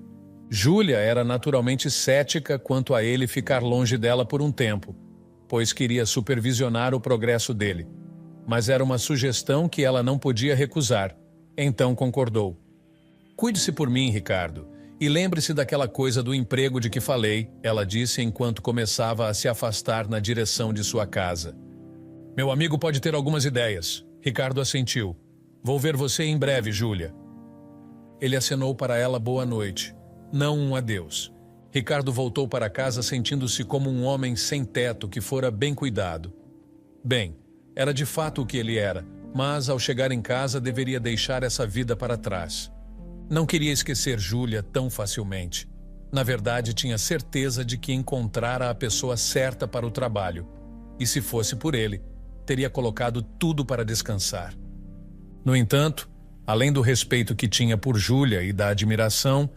[SPEAKER 1] Júlia era naturalmente cética quanto a ele ficar longe dela por um tempo, pois queria supervisionar o progresso dele. Mas era uma sugestão que ela não podia recusar. Então concordou. Cuide-se por mim, Ricardo. E lembre-se daquela coisa do emprego de que falei, ela disse enquanto começava a se afastar na direção de sua casa. Meu amigo pode ter algumas ideias. Ricardo assentiu. Vou ver você em breve, Júlia. Ele acenou para ela boa noite, não um adeus. Ricardo voltou para casa sentindo-se como um homem sem teto que fora bem cuidado. Bem, era de fato o que ele era, mas ao chegar em casa deveria deixar essa vida para trás. Não queria esquecer Júlia tão facilmente. Na verdade, tinha certeza de que encontrara a pessoa certa para o trabalho. E se fosse por ele, teria colocado tudo para descansar. No entanto, além do respeito que tinha por Júlia e da admiração,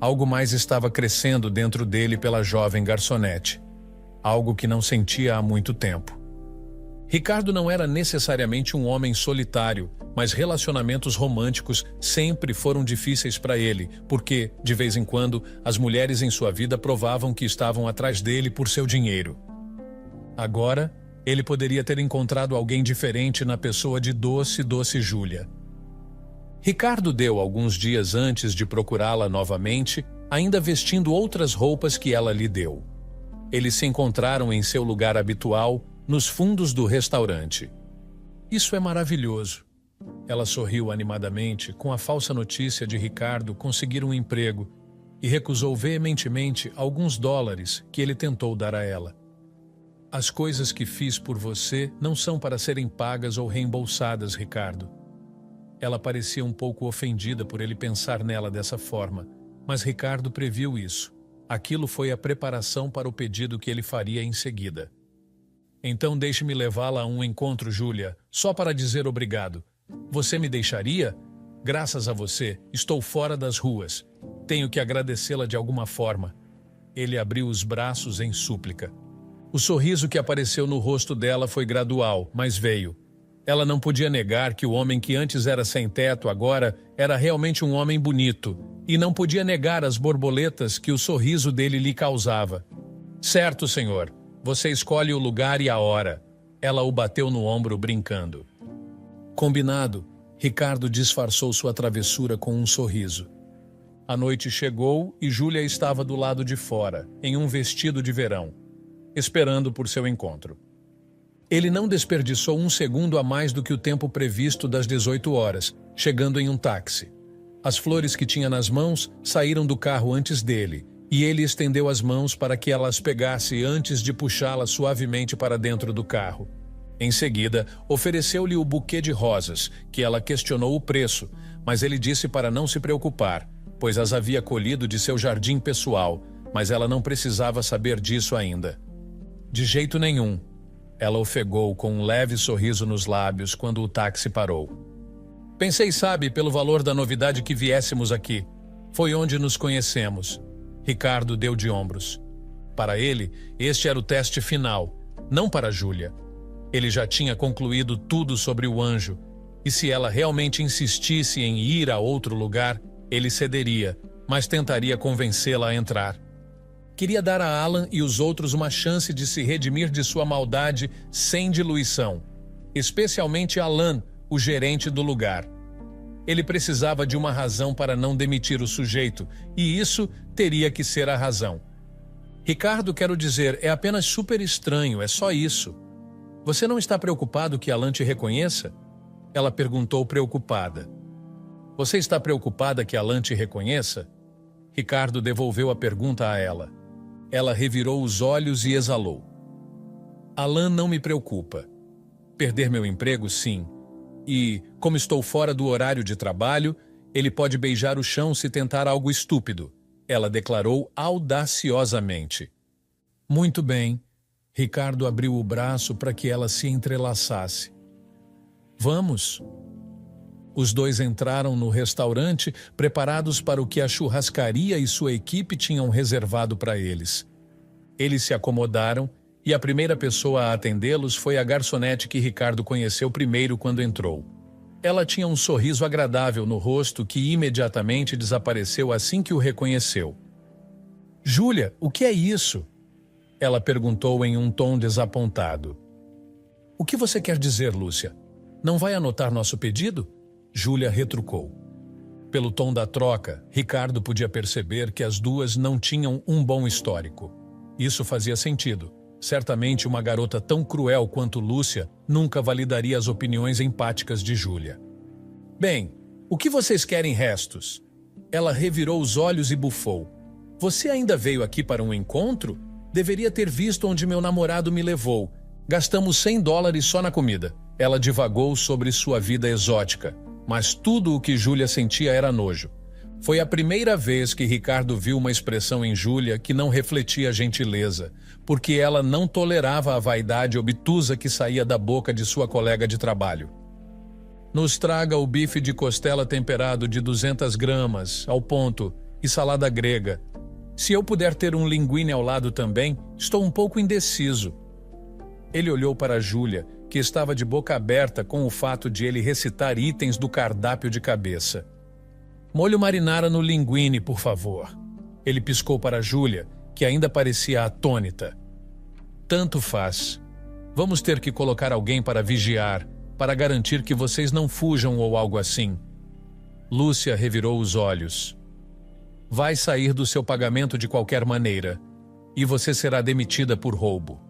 [SPEAKER 1] algo mais estava crescendo dentro dele pela jovem garçonete. Algo que não sentia há muito tempo. Ricardo não era necessariamente um homem solitário, mas relacionamentos românticos sempre foram difíceis para ele, porque, de vez em quando, as mulheres em sua vida provavam que estavam atrás dele por seu dinheiro. Agora, ele poderia ter encontrado alguém diferente na pessoa de doce Júlia. Ricardo deu alguns dias antes de procurá-la novamente, ainda vestindo outras roupas que ela lhe deu. Eles se encontraram em seu lugar habitual, nos fundos do restaurante. Isso é maravilhoso. Ela sorriu animadamente com a falsa notícia de Ricardo conseguir um emprego e recusou veementemente alguns dólares que ele tentou dar a ela. As coisas que fiz por você não são para serem pagas ou reembolsadas, Ricardo. Ela parecia um pouco ofendida por ele pensar nela dessa forma, mas Ricardo previu isso. Aquilo foi a preparação para o pedido que ele faria em seguida. Então deixe-me levá-la a um encontro, Júlia, só para dizer obrigado. Você me deixaria? Graças a você, estou fora das ruas. Tenho que agradecê-la de alguma forma. Ele abriu os braços em súplica. O sorriso que apareceu no rosto dela foi gradual, mas veio. Ela não podia negar que o homem que antes era sem teto agora era realmente um homem bonito, e não podia negar as borboletas que o sorriso dele lhe causava. Certo, senhor. Você escolhe o lugar e a hora. Ela o bateu no ombro brincando. Combinado, Ricardo disfarçou sua travessura com um sorriso. A noite chegou e Júlia estava do lado de fora, em um vestido de verão, esperando por seu encontro. Ele não desperdiçou um segundo a mais do que o tempo previsto das 18 horas, chegando em um táxi. As flores que tinha nas mãos saíram do carro antes dele, e ele estendeu as mãos para que ela as pegasse antes de puxá-la suavemente para dentro do carro. Em seguida, ofereceu-lhe o buquê de rosas, que ela questionou o preço, mas ele disse para não se preocupar, pois as havia colhido de seu jardim pessoal, mas ela não precisava saber disso ainda. De jeito nenhum. Ela ofegou com um leve sorriso nos lábios quando o táxi parou. Pensei, sabe, pelo valor da novidade que viéssemos aqui. Foi onde nos conhecemos. Ricardo deu de ombros. Para ele, este era o teste final, não para Júlia. Ele já tinha concluído tudo sobre o anjo, e se ela realmente insistisse em ir a outro lugar, ele cederia, mas tentaria convencê-la a entrar. Queria dar a Alan e os outros uma chance de se redimir de sua maldade sem diluição, especialmente Alan, o gerente do lugar. Ele precisava de uma razão para não demitir o sujeito, e isso teria que ser a razão. Ricardo, quero dizer, é apenas super estranho, é só isso. Você não está preocupado que Alan te reconheça? Ela perguntou preocupada. Você está preocupada que Alan te reconheça? Ricardo devolveu a pergunta a ela. Ela revirou os olhos e exalou. Alan não me preocupa. Perder meu emprego, sim. E, como estou fora do horário de trabalho, ele pode beijar o chão se tentar algo estúpido. Ela declarou audaciosamente. Muito bem. Ricardo abriu o braço para que ela se entrelaçasse. Vamos. Os dois entraram no restaurante, preparados para o que a churrascaria e sua equipe tinham reservado para eles. Eles se acomodaram e a primeira pessoa a atendê-los foi a garçonete que Ricardo conheceu primeiro quando entrou. Ela tinha um sorriso agradável no rosto que imediatamente desapareceu assim que o reconheceu. Júlia, o que é isso? Ela perguntou em um tom desapontado. O que você quer dizer, Lúcia? Não vai anotar nosso pedido? Júlia retrucou. Pelo tom da troca, Ricardo podia perceber que as duas não tinham um bom histórico. Isso fazia sentido. Certamente uma garota tão cruel quanto Lúcia nunca validaria as opiniões empáticas de Júlia. Bem, o que vocês querem restos? Ela revirou os olhos e bufou. Você ainda veio aqui para um encontro? Deveria ter visto onde meu namorado me levou. Gastamos $100 só na comida. Ela divagou sobre sua vida exótica, mas tudo o que Júlia sentia era nojo. Foi a primeira vez que Ricardo viu uma expressão em Júlia que não refletia gentileza, porque ela não tolerava a vaidade obtusa que saía da boca de sua colega de trabalho. Nos traga o bife de costela temperado de 200 gramas, ao ponto, e salada grega. Se eu puder ter um linguine ao lado também, estou um pouco indeciso. Ele olhou para Júlia, que estava de boca aberta com o fato de ele recitar itens do cardápio de cabeça. Molho marinara no linguine, por favor. Ele piscou para Júlia, que ainda parecia atônita. Tanto faz. Vamos ter que colocar alguém para vigiar, para garantir que vocês não fujam ou algo assim. Lúcia revirou os olhos. Vai sair do seu pagamento de qualquer maneira, e você será demitida por roubo.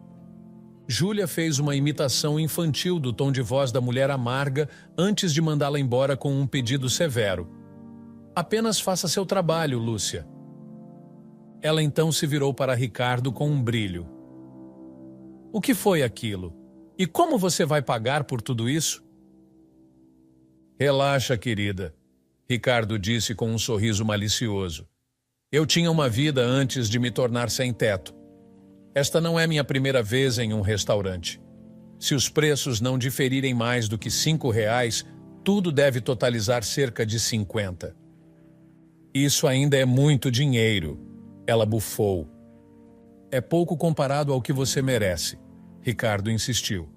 [SPEAKER 1] Júlia fez uma imitação infantil do tom de voz da mulher amarga antes de mandá-la embora com um pedido severo. Apenas faça seu trabalho, Lúcia. Ela então se virou para Ricardo com um brilho. O que foi aquilo? E como você vai pagar por tudo isso? Relaxa, querida, Ricardo disse com um sorriso malicioso. Eu tinha uma vida antes de me tornar sem-teto. Esta não é minha primeira vez em um restaurante. Se os preços não diferirem mais do que R$5, tudo deve totalizar cerca de 50. Isso ainda é muito dinheiro, ela bufou. É pouco comparado ao que você merece, Ricardo insistiu.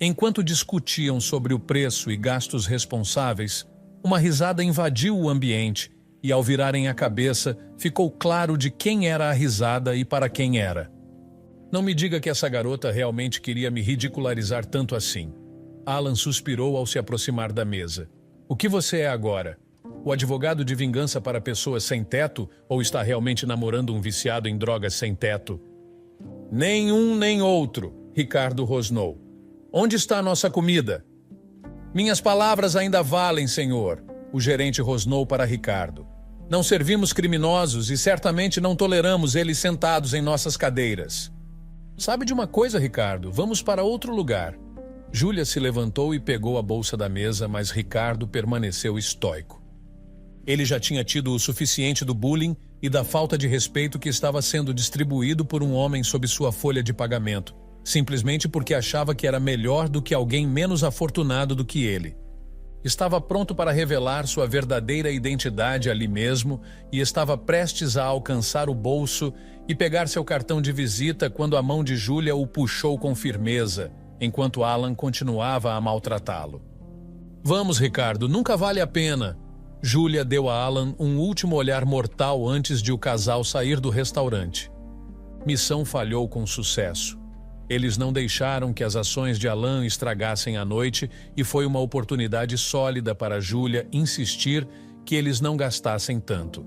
[SPEAKER 1] Enquanto discutiam sobre o preço e gastos responsáveis, uma risada invadiu o ambiente e, ao virarem a cabeça, ficou claro de quem era a risada e para quem era. Não me diga que essa garota realmente queria me ridicularizar tanto assim. Alan suspirou ao se aproximar da mesa. O que você é agora? O advogado de vingança para pessoas sem teto ou está realmente namorando um viciado em drogas sem teto? Nenhum nem outro, Ricardo rosnou. Onde está a nossa comida? Minhas palavras ainda valem, senhor, o gerente rosnou para Ricardo. Não servimos criminosos e certamente não toleramos eles sentados em nossas cadeiras. Sabe de uma coisa, Ricardo? Vamos para outro lugar. Júlia se levantou e pegou a bolsa da mesa, mas Ricardo permaneceu estoico. Ele já tinha tido o suficiente do bullying e da falta de respeito que estava sendo distribuído por um homem sob sua folha de pagamento, simplesmente porque achava que era melhor do que alguém menos afortunado do que ele. Estava pronto para revelar sua verdadeira identidade ali mesmo e estava prestes a alcançar o bolso e pegar seu cartão de visita quando a mão de Júlia o puxou com firmeza, enquanto Alan continuava a maltratá-lo. "Vamos, Ricardo, nunca vale a pena." Júlia deu a Alan um último olhar mortal antes de o casal sair do restaurante. Missão falhou com sucesso. Eles não deixaram que as ações de Alan estragassem a noite e foi uma oportunidade sólida para Júlia insistir que eles não gastassem tanto.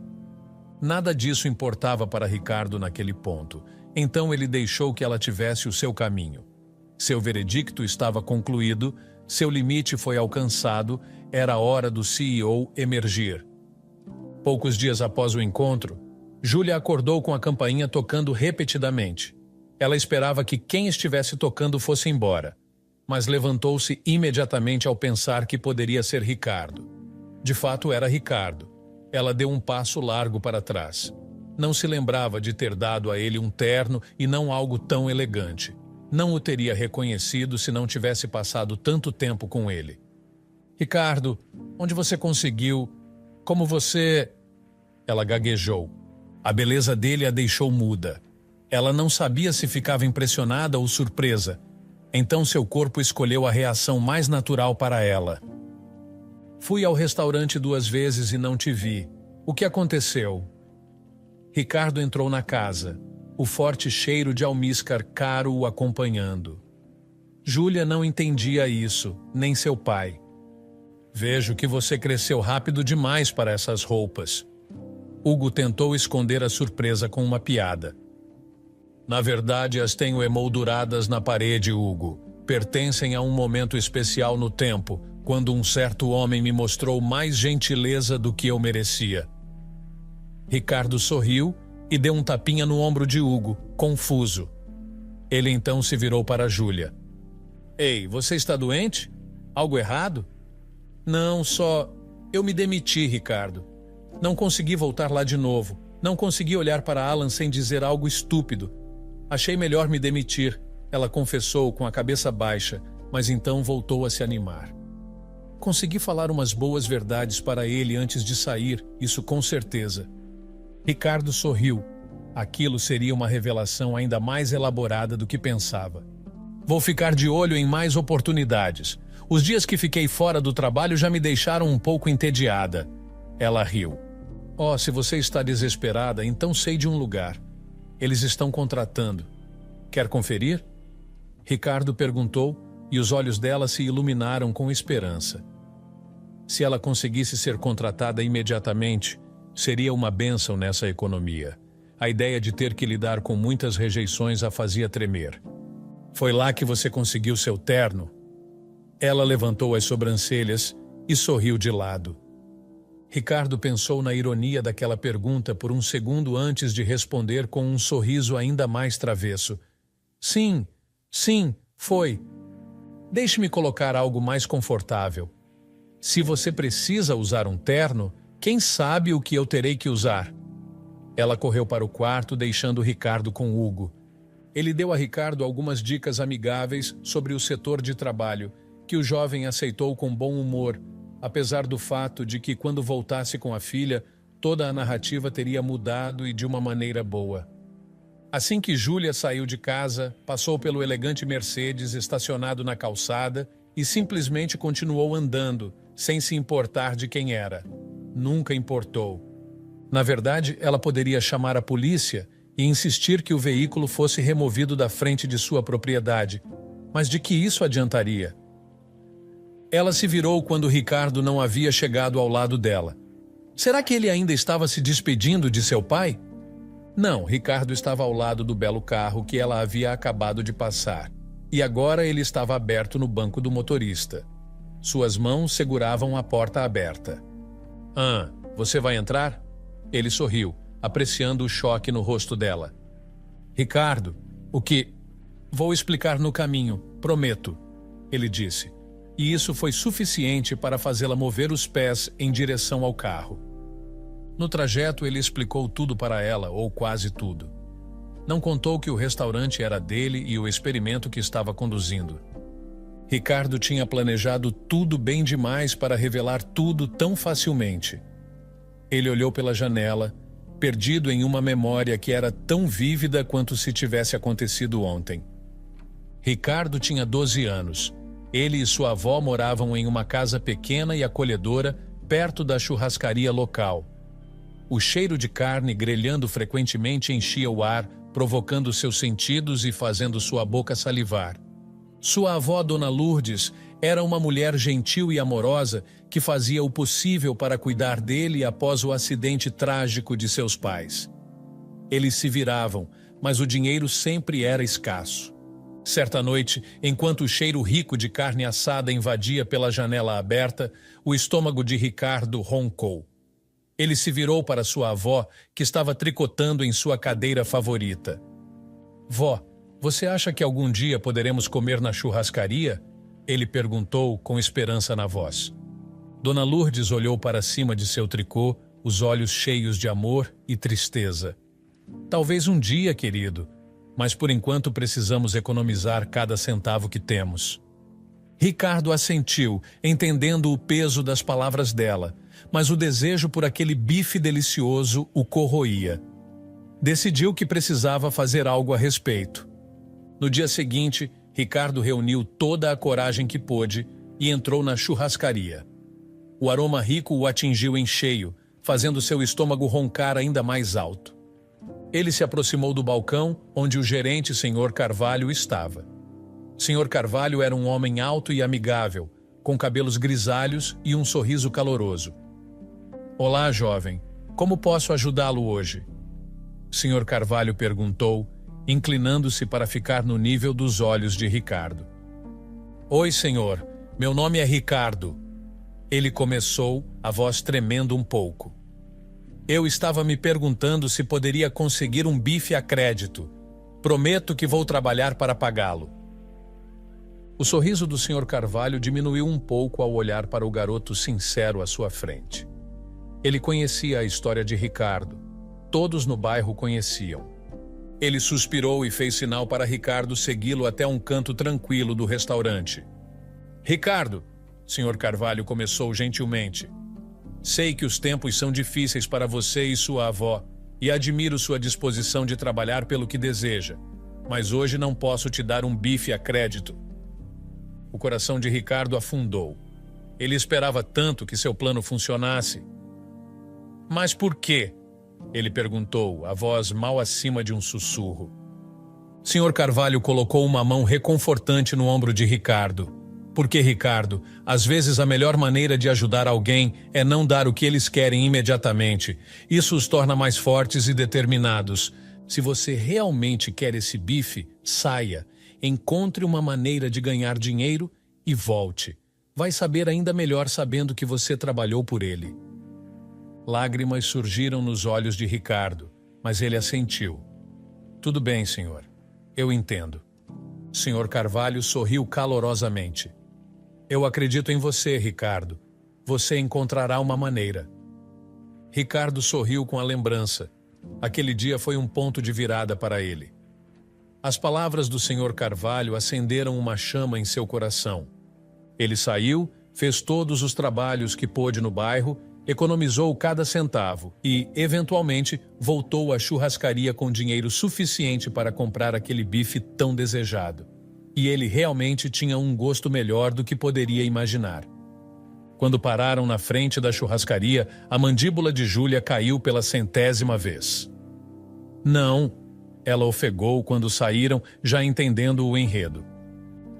[SPEAKER 1] Nada disso importava para Ricardo naquele ponto, então ele deixou que ela tivesse o seu caminho. Seu veredicto estava concluído, seu limite foi alcançado, era hora do CEO emergir. Poucos dias após o encontro, Júlia acordou com a campainha tocando repetidamente. Ela esperava que quem estivesse tocando fosse embora, mas levantou-se imediatamente ao pensar que poderia ser Ricardo. De fato, era Ricardo. Ela deu um passo largo para trás. Não se lembrava de ter dado a ele um terno e não algo tão elegante. Não o teria reconhecido se não tivesse passado tanto tempo com ele. "Ricardo, onde você conseguiu? Como você..." Ela gaguejou. A beleza dele a deixou muda. Ela não sabia se ficava impressionada ou surpresa. Então seu corpo escolheu a reação mais natural para ela. "Fui ao restaurante 2 vezes e não te vi. O que aconteceu?" Ricardo entrou na casa, o forte cheiro de almíscar caro o acompanhando. Júlia não entendia isso, nem seu pai. "Vejo que você cresceu rápido demais para essas roupas." Hugo tentou esconder a surpresa com uma piada. "Na verdade, as tenho emolduradas na parede, Hugo. Pertencem a um momento especial no tempo, quando um certo homem me mostrou mais gentileza do que eu merecia." Ricardo sorriu e deu um tapinha no ombro de Hugo, confuso. Ele então se virou para Júlia. "Ei, você está doente? Algo errado?" "Não, só... Eu me demiti, Ricardo. Não consegui voltar lá de novo. Não consegui olhar para Alan sem dizer algo estúpido. Achei melhor me demitir." Ela confessou com a cabeça baixa, mas então voltou a se animar. "Consegui falar umas boas verdades para ele antes de sair, isso com certeza." Ricardo sorriu. Aquilo seria uma revelação ainda mais elaborada do que pensava. "Vou ficar de olho em mais oportunidades. Os dias que fiquei fora do trabalho já me deixaram um pouco entediada." Ela riu. "Oh, se você está desesperada, então sei de um lugar. Eles estão contratando. Quer conferir?" Ricardo perguntou e os olhos dela se iluminaram com esperança. Se ela conseguisse ser contratada imediatamente, seria uma bênção nessa economia. A ideia de ter que lidar com muitas rejeições a fazia tremer. "Foi lá que você conseguiu seu terno?" Ela levantou as sobrancelhas e sorriu de lado. Ricardo pensou na ironia daquela pergunta por um segundo antes de responder com um sorriso ainda mais travesso. Sim, foi. Deixe-me colocar algo mais confortável. Se você precisa usar um terno, quem sabe o que eu terei que usar?" Ela correu para o quarto, deixando Ricardo com Hugo. Ele deu a Ricardo algumas dicas amigáveis sobre o setor de trabalho, que o jovem aceitou com bom humor, apesar do fato de que, quando voltasse com a filha, toda a narrativa teria mudado e de uma maneira boa. Assim que Júlia saiu de casa, passou pelo elegante Mercedes estacionado na calçada e simplesmente continuou andando, sem se importar de quem era. Nunca importou. Na verdade, ela poderia chamar a polícia e insistir que o veículo fosse removido da frente de sua propriedade, mas de que isso adiantaria? Ela se virou quando Ricardo não havia chegado ao lado dela. Será que ele ainda estava se despedindo de seu pai? Não, Ricardo estava ao lado do belo carro que ela havia acabado de passar, e agora ele estava aberto no banco do motorista. Suas mãos seguravam a porta aberta. Você vai entrar?" Ele sorriu, apreciando o choque no rosto dela. "Ricardo, o que... Vou explicar no caminho, prometo." ele disse, e isso foi suficiente para fazê-la mover os pés em direção ao carro. No trajeto, ele explicou tudo para ela, ou quase tudo. Não contou que o restaurante era dele e o experimento que estava conduzindo. Ricardo tinha planejado tudo bem demais para revelar tudo tão facilmente. Ele olhou pela janela, perdido em uma memória que era tão vívida quanto se tivesse acontecido ontem. Ricardo tinha 12 anos. Ele e sua avó moravam em uma casa pequena e acolhedora perto da churrascaria local. O cheiro de carne grelhando frequentemente enchia o ar, provocando seus sentidos e fazendo sua boca salivar. Sua avó, Dona Lourdes, era uma mulher gentil e amorosa que fazia o possível para cuidar dele após o acidente trágico de seus pais. Eles se viravam, mas o dinheiro sempre era escasso. Certa noite, enquanto o cheiro rico de carne assada invadia pela janela aberta, o estômago de Ricardo roncou. Ele se virou para sua avó, que estava tricotando em sua cadeira favorita. Vó, você acha que algum dia poderemos comer na churrascaria? Ele perguntou com esperança na voz. Dona Lourdes olhou para cima de seu tricô, os olhos cheios de amor e tristeza. Talvez um dia, querido, mas por enquanto precisamos economizar cada centavo que temos. Ricardo assentiu, entendendo o peso das palavras dela, mas o desejo por aquele bife delicioso o corroía. Decidiu que precisava fazer algo a respeito. No dia seguinte, Ricardo reuniu toda a coragem que pôde e entrou na churrascaria. O aroma rico o atingiu em cheio, fazendo seu estômago roncar ainda mais alto. Ele se aproximou do balcão onde o gerente Sr. Carvalho estava. Sr. Carvalho era um homem alto e amigável, com cabelos grisalhos e um sorriso caloroso. Olá, jovem. Como posso ajudá-lo hoje? Sr. Carvalho perguntou, inclinando-se para ficar no nível dos olhos de Ricardo. Oi, senhor. Meu nome é Ricardo. Ele começou, a voz tremendo um pouco. Eu estava me perguntando se poderia conseguir um bife a crédito. Prometo que vou trabalhar para pagá-lo. O sorriso do Sr. Carvalho diminuiu um pouco ao olhar para o garoto sincero à sua frente. Ele conhecia a história de Ricardo. Todos no bairro conheciam. Ele suspirou e fez sinal para Ricardo segui-lo até um canto tranquilo do restaurante. Ricardo, Sr. Carvalho começou gentilmente. Sei que os tempos são difíceis para você e sua avó, e admiro sua disposição de trabalhar pelo que deseja, mas hoje não posso te dar um bife a crédito. O coração de Ricardo afundou. Ele esperava tanto que seu plano funcionasse. Mas por quê? Ele perguntou, a voz mal acima de um sussurro. Sr. Carvalho colocou uma mão reconfortante no ombro de Ricardo. Porque, Ricardo, às vezes a melhor maneira de ajudar alguém é não dar o que eles querem imediatamente. Isso os torna mais fortes e determinados. Se você realmente quer esse bife, saia. Encontre uma maneira de ganhar dinheiro e volte. Vai saber ainda melhor sabendo que você trabalhou por ele. Lágrimas surgiram nos olhos de Ricardo, mas ele assentiu. Tudo bem, senhor. Eu entendo. Sr. Carvalho sorriu calorosamente. Eu acredito em você, Ricardo. Você encontrará uma maneira. Ricardo sorriu com a lembrança. Aquele dia foi um ponto de virada para ele. As palavras do Sr. Carvalho acenderam uma chama em seu coração. Ele saiu, fez todos os trabalhos que pôde no bairro, economizou cada centavo e, eventualmente, voltou à churrascaria com dinheiro suficiente para comprar aquele bife tão desejado. E ele realmente tinha um gosto melhor do que poderia imaginar. Quando pararam na frente da churrascaria, a mandíbula de Júlia caiu pela 100ª vez. Não, ela ofegou quando saíram, já entendendo o enredo.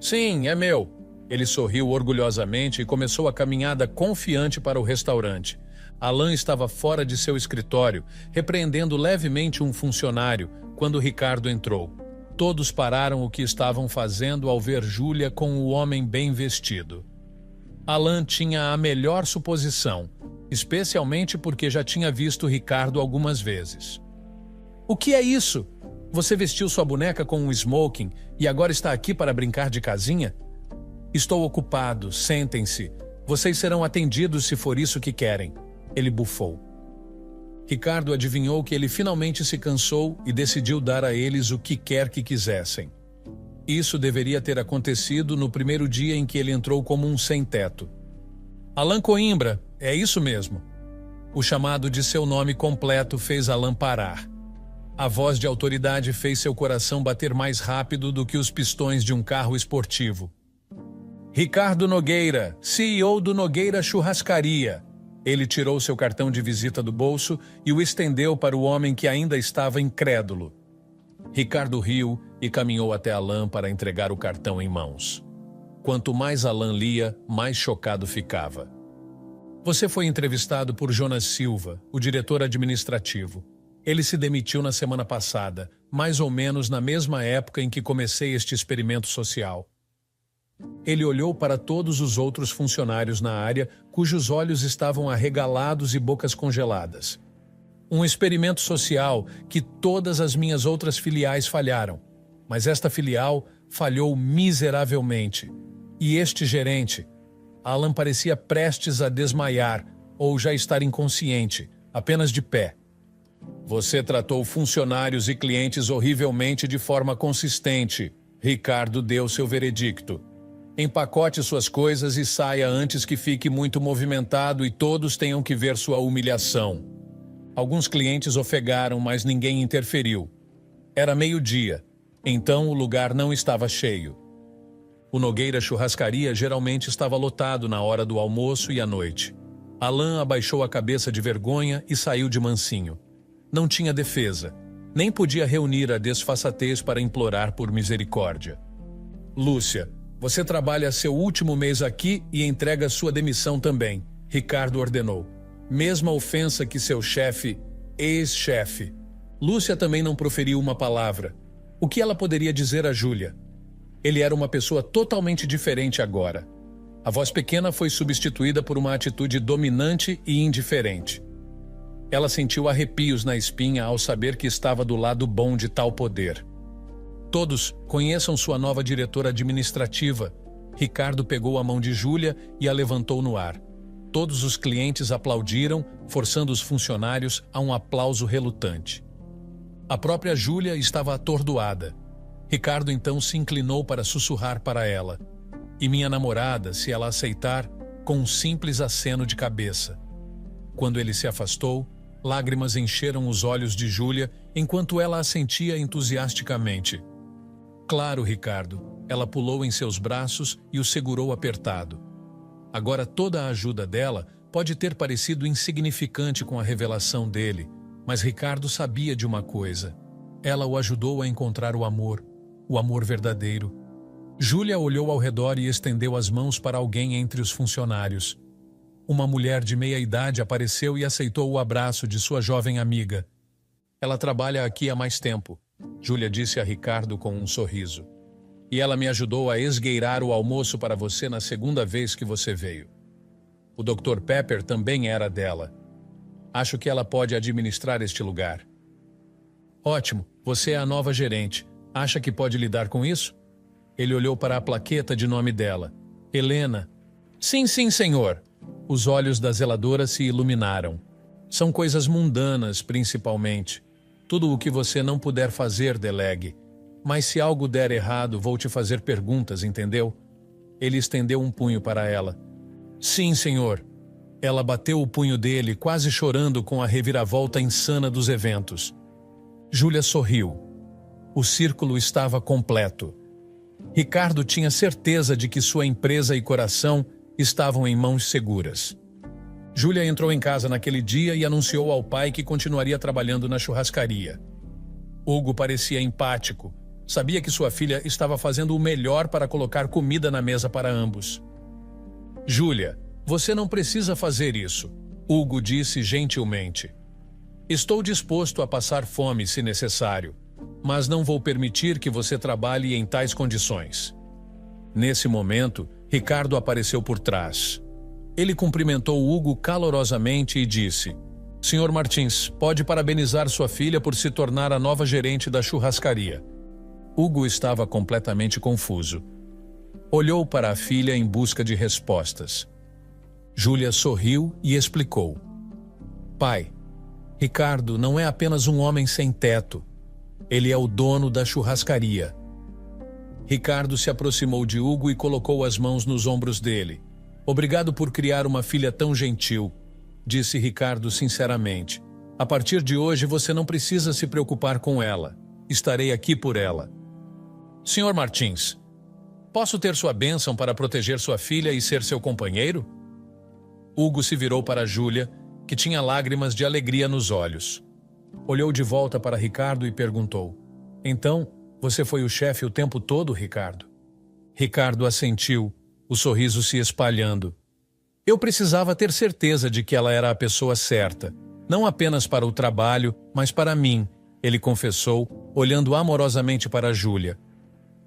[SPEAKER 1] Sim, é meu. Ele sorriu orgulhosamente e começou a caminhada confiante para o restaurante. Alain estava fora de seu escritório, repreendendo levemente um funcionário, quando Ricardo entrou. Todos pararam o que estavam fazendo ao ver Júlia com o homem bem vestido. Alain tinha a melhor suposição, especialmente porque já tinha visto Ricardo algumas vezes. O que é isso? Você vestiu sua boneca com um smoking e agora está aqui para brincar de casinha? Estou ocupado, sentem-se. Vocês serão atendidos se for isso que querem. Ele bufou. Ricardo adivinhou que ele finalmente se cansou e decidiu dar a eles o que quer que quisessem. Isso deveria ter acontecido no primeiro dia em que ele entrou como um sem-teto. Alan Coimbra, é isso mesmo. O chamado de seu nome completo fez Alan parar. A voz de autoridade fez seu coração bater mais rápido do que os pistões de um carro esportivo. Ricardo Nogueira, CEO do Nogueira Churrascaria. Ele tirou seu cartão de visita do bolso e o estendeu para o homem que ainda estava incrédulo. Ricardo riu e caminhou até Alan para entregar o cartão em mãos. Quanto mais Alan lia, mais chocado ficava. Você foi entrevistado por Jonas Silva, o diretor administrativo. Ele se demitiu na semana passada, mais ou menos na mesma época em que comecei este experimento social. Ele olhou para todos os outros funcionários na área, cujos olhos estavam arregalados e bocas congeladas. Um experimento social que todas as minhas outras filiais falharam, mas esta filial falhou miseravelmente. E este gerente, Alan parecia prestes a desmaiar ou já estar inconsciente, apenas de pé. Você tratou funcionários e clientes horrivelmente de forma consistente. Ricardo deu seu veredicto. Empacote suas coisas e saia antes que fique muito movimentado e todos tenham que ver sua humilhação. Alguns clientes ofegaram, mas ninguém interferiu. Era meio-dia, então o lugar não estava cheio. O Nogueira Churrascaria geralmente estava lotado na hora do almoço e à noite. Alan abaixou a cabeça de vergonha e saiu de mansinho. Não tinha defesa, nem podia reunir a desfaçatez para implorar por misericórdia. Lúcia, você trabalha seu último mês aqui e entrega sua demissão também, Ricardo ordenou. Mesma ofensa que seu chefe, ex-chefe. Lúcia também não proferiu uma palavra. O que ela poderia dizer a Júlia? Ele era uma pessoa totalmente diferente agora. A voz pequena foi substituída por uma atitude dominante e indiferente. Ela sentiu arrepios na espinha ao saber que estava do lado bom de tal poder. Todos conheçam sua nova diretora administrativa. Ricardo pegou a mão de Júlia e a levantou no ar. Todos os clientes aplaudiram, forçando os funcionários a um aplauso relutante. A própria Júlia estava atordoada. Ricardo então se inclinou para sussurrar para ela. E minha namorada, se ela aceitar, com um simples aceno de cabeça. Quando ele se afastou, lágrimas encheram os olhos de Júlia enquanto ela assentia entusiasticamente. Claro, Ricardo. Ela pulou em seus braços e o segurou apertado. Agora toda a ajuda dela pode ter parecido insignificante com a revelação dele, mas Ricardo sabia de uma coisa. Ela o ajudou a encontrar o amor verdadeiro. Júlia olhou ao redor e estendeu as mãos para alguém entre os funcionários. Uma mulher de meia-idade apareceu e aceitou o abraço de sua jovem amiga. Ela trabalha aqui há mais tempo, Júlia disse a Ricardo com um sorriso. E ela me ajudou a esgueirar o almoço para você na segunda vez que você veio. O Dr. Pepper também era dela. Acho que ela pode administrar este lugar. Ótimo, você é a nova gerente. Acha que pode lidar com isso? Ele olhou para a plaqueta de nome dela. Helena. Sim, senhor. Os olhos da zeladora se iluminaram. São coisas mundanas, principalmente. Tudo o que você não puder fazer, delegue. Mas se algo der errado, vou te fazer perguntas, entendeu? Ele estendeu um punho para ela. Sim, senhor. Ela bateu o punho dele, quase chorando com a reviravolta insana dos eventos. Júlia sorriu. O círculo estava completo. Ricardo tinha certeza de que sua empresa e coração estavam em mãos seguras. Júlia entrou em casa naquele dia e anunciou ao pai que continuaria trabalhando na churrascaria. Hugo parecia empático. Sabia que sua filha estava fazendo o melhor para colocar comida na mesa para ambos. Júlia, você não precisa fazer isso, Hugo disse gentilmente. Estou disposto a passar fome se necessário, mas não vou permitir que você trabalhe em tais condições. Nesse momento, Ricardo apareceu por trás. Ele cumprimentou Hugo calorosamente e disse: Sr. Martins, pode parabenizar sua filha por se tornar a nova gerente da churrascaria. Hugo estava completamente confuso. Olhou para a filha em busca de respostas. Júlia sorriu e explicou. Pai, Ricardo não é apenas um homem sem teto. Ele é o dono da churrascaria. Ricardo se aproximou de Hugo e colocou as mãos nos ombros dele. Obrigado por criar uma filha tão gentil, disse Ricardo sinceramente. A partir de hoje você não precisa se preocupar com ela. Estarei aqui por ela. Senhor Martins, posso ter sua bênção para proteger sua filha e ser seu companheiro? Hugo se virou para Júlia, que tinha lágrimas de alegria nos olhos. Olhou de volta para Ricardo e perguntou. Então, você foi o chefe o tempo todo, Ricardo? Ricardo assentiu, o sorriso se espalhando. Eu precisava ter certeza de que ela era a pessoa certa, não apenas para o trabalho, mas para mim, ele confessou, olhando amorosamente para Júlia.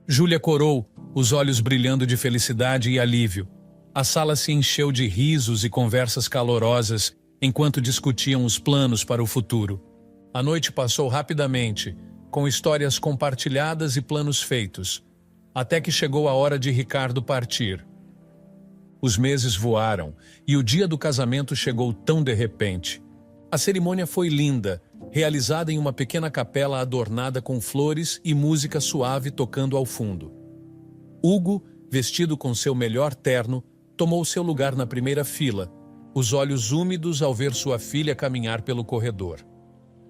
[SPEAKER 1] Júlia corou, os olhos brilhando de felicidade e alívio. A sala se encheu de risos e conversas calorosas enquanto discutiam os planos para o futuro. A noite passou rapidamente, com histórias compartilhadas e planos feitos, até que chegou a hora de Ricardo partir. Os meses voaram e o dia do casamento chegou tão de repente. A cerimônia foi linda, realizada em uma pequena capela adornada com flores e música suave tocando ao fundo. Hugo, vestido com seu melhor terno, tomou seu lugar na primeira fila, os olhos úmidos ao ver sua filha caminhar pelo corredor.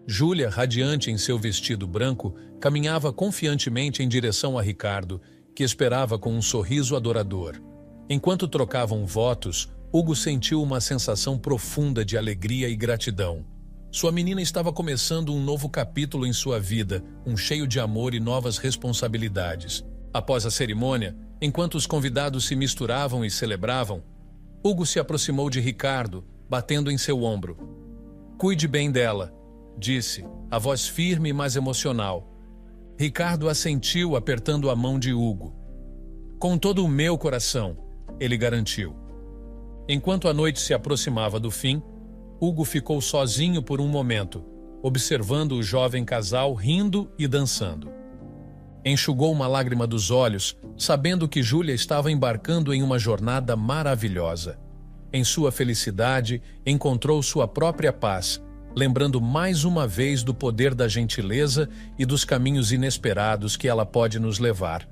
[SPEAKER 1] Júlia, radiante em seu vestido branco, caminhava confiantemente em direção a Ricardo, que esperava com um sorriso adorador. Enquanto trocavam votos, Hugo sentiu uma sensação profunda de alegria e gratidão. Sua menina estava começando um novo capítulo em sua vida, cheio de amor e novas responsabilidades. Após a cerimônia, enquanto os convidados se misturavam e celebravam, Hugo se aproximou de Ricardo, batendo em seu ombro. Cuide bem dela, disse, a voz firme mas emocional. Ricardo assentiu apertando a mão de Hugo. Com todo o meu coração, ele garantiu. Enquanto a noite se aproximava do fim, Hugo ficou sozinho por um momento, observando o jovem casal rindo e dançando. Enxugou uma lágrima dos olhos, sabendo que Júlia estava embarcando em uma jornada maravilhosa. Em sua felicidade, encontrou sua própria paz, lembrando mais uma vez do poder da gentileza e dos caminhos inesperados que ela pode nos levar.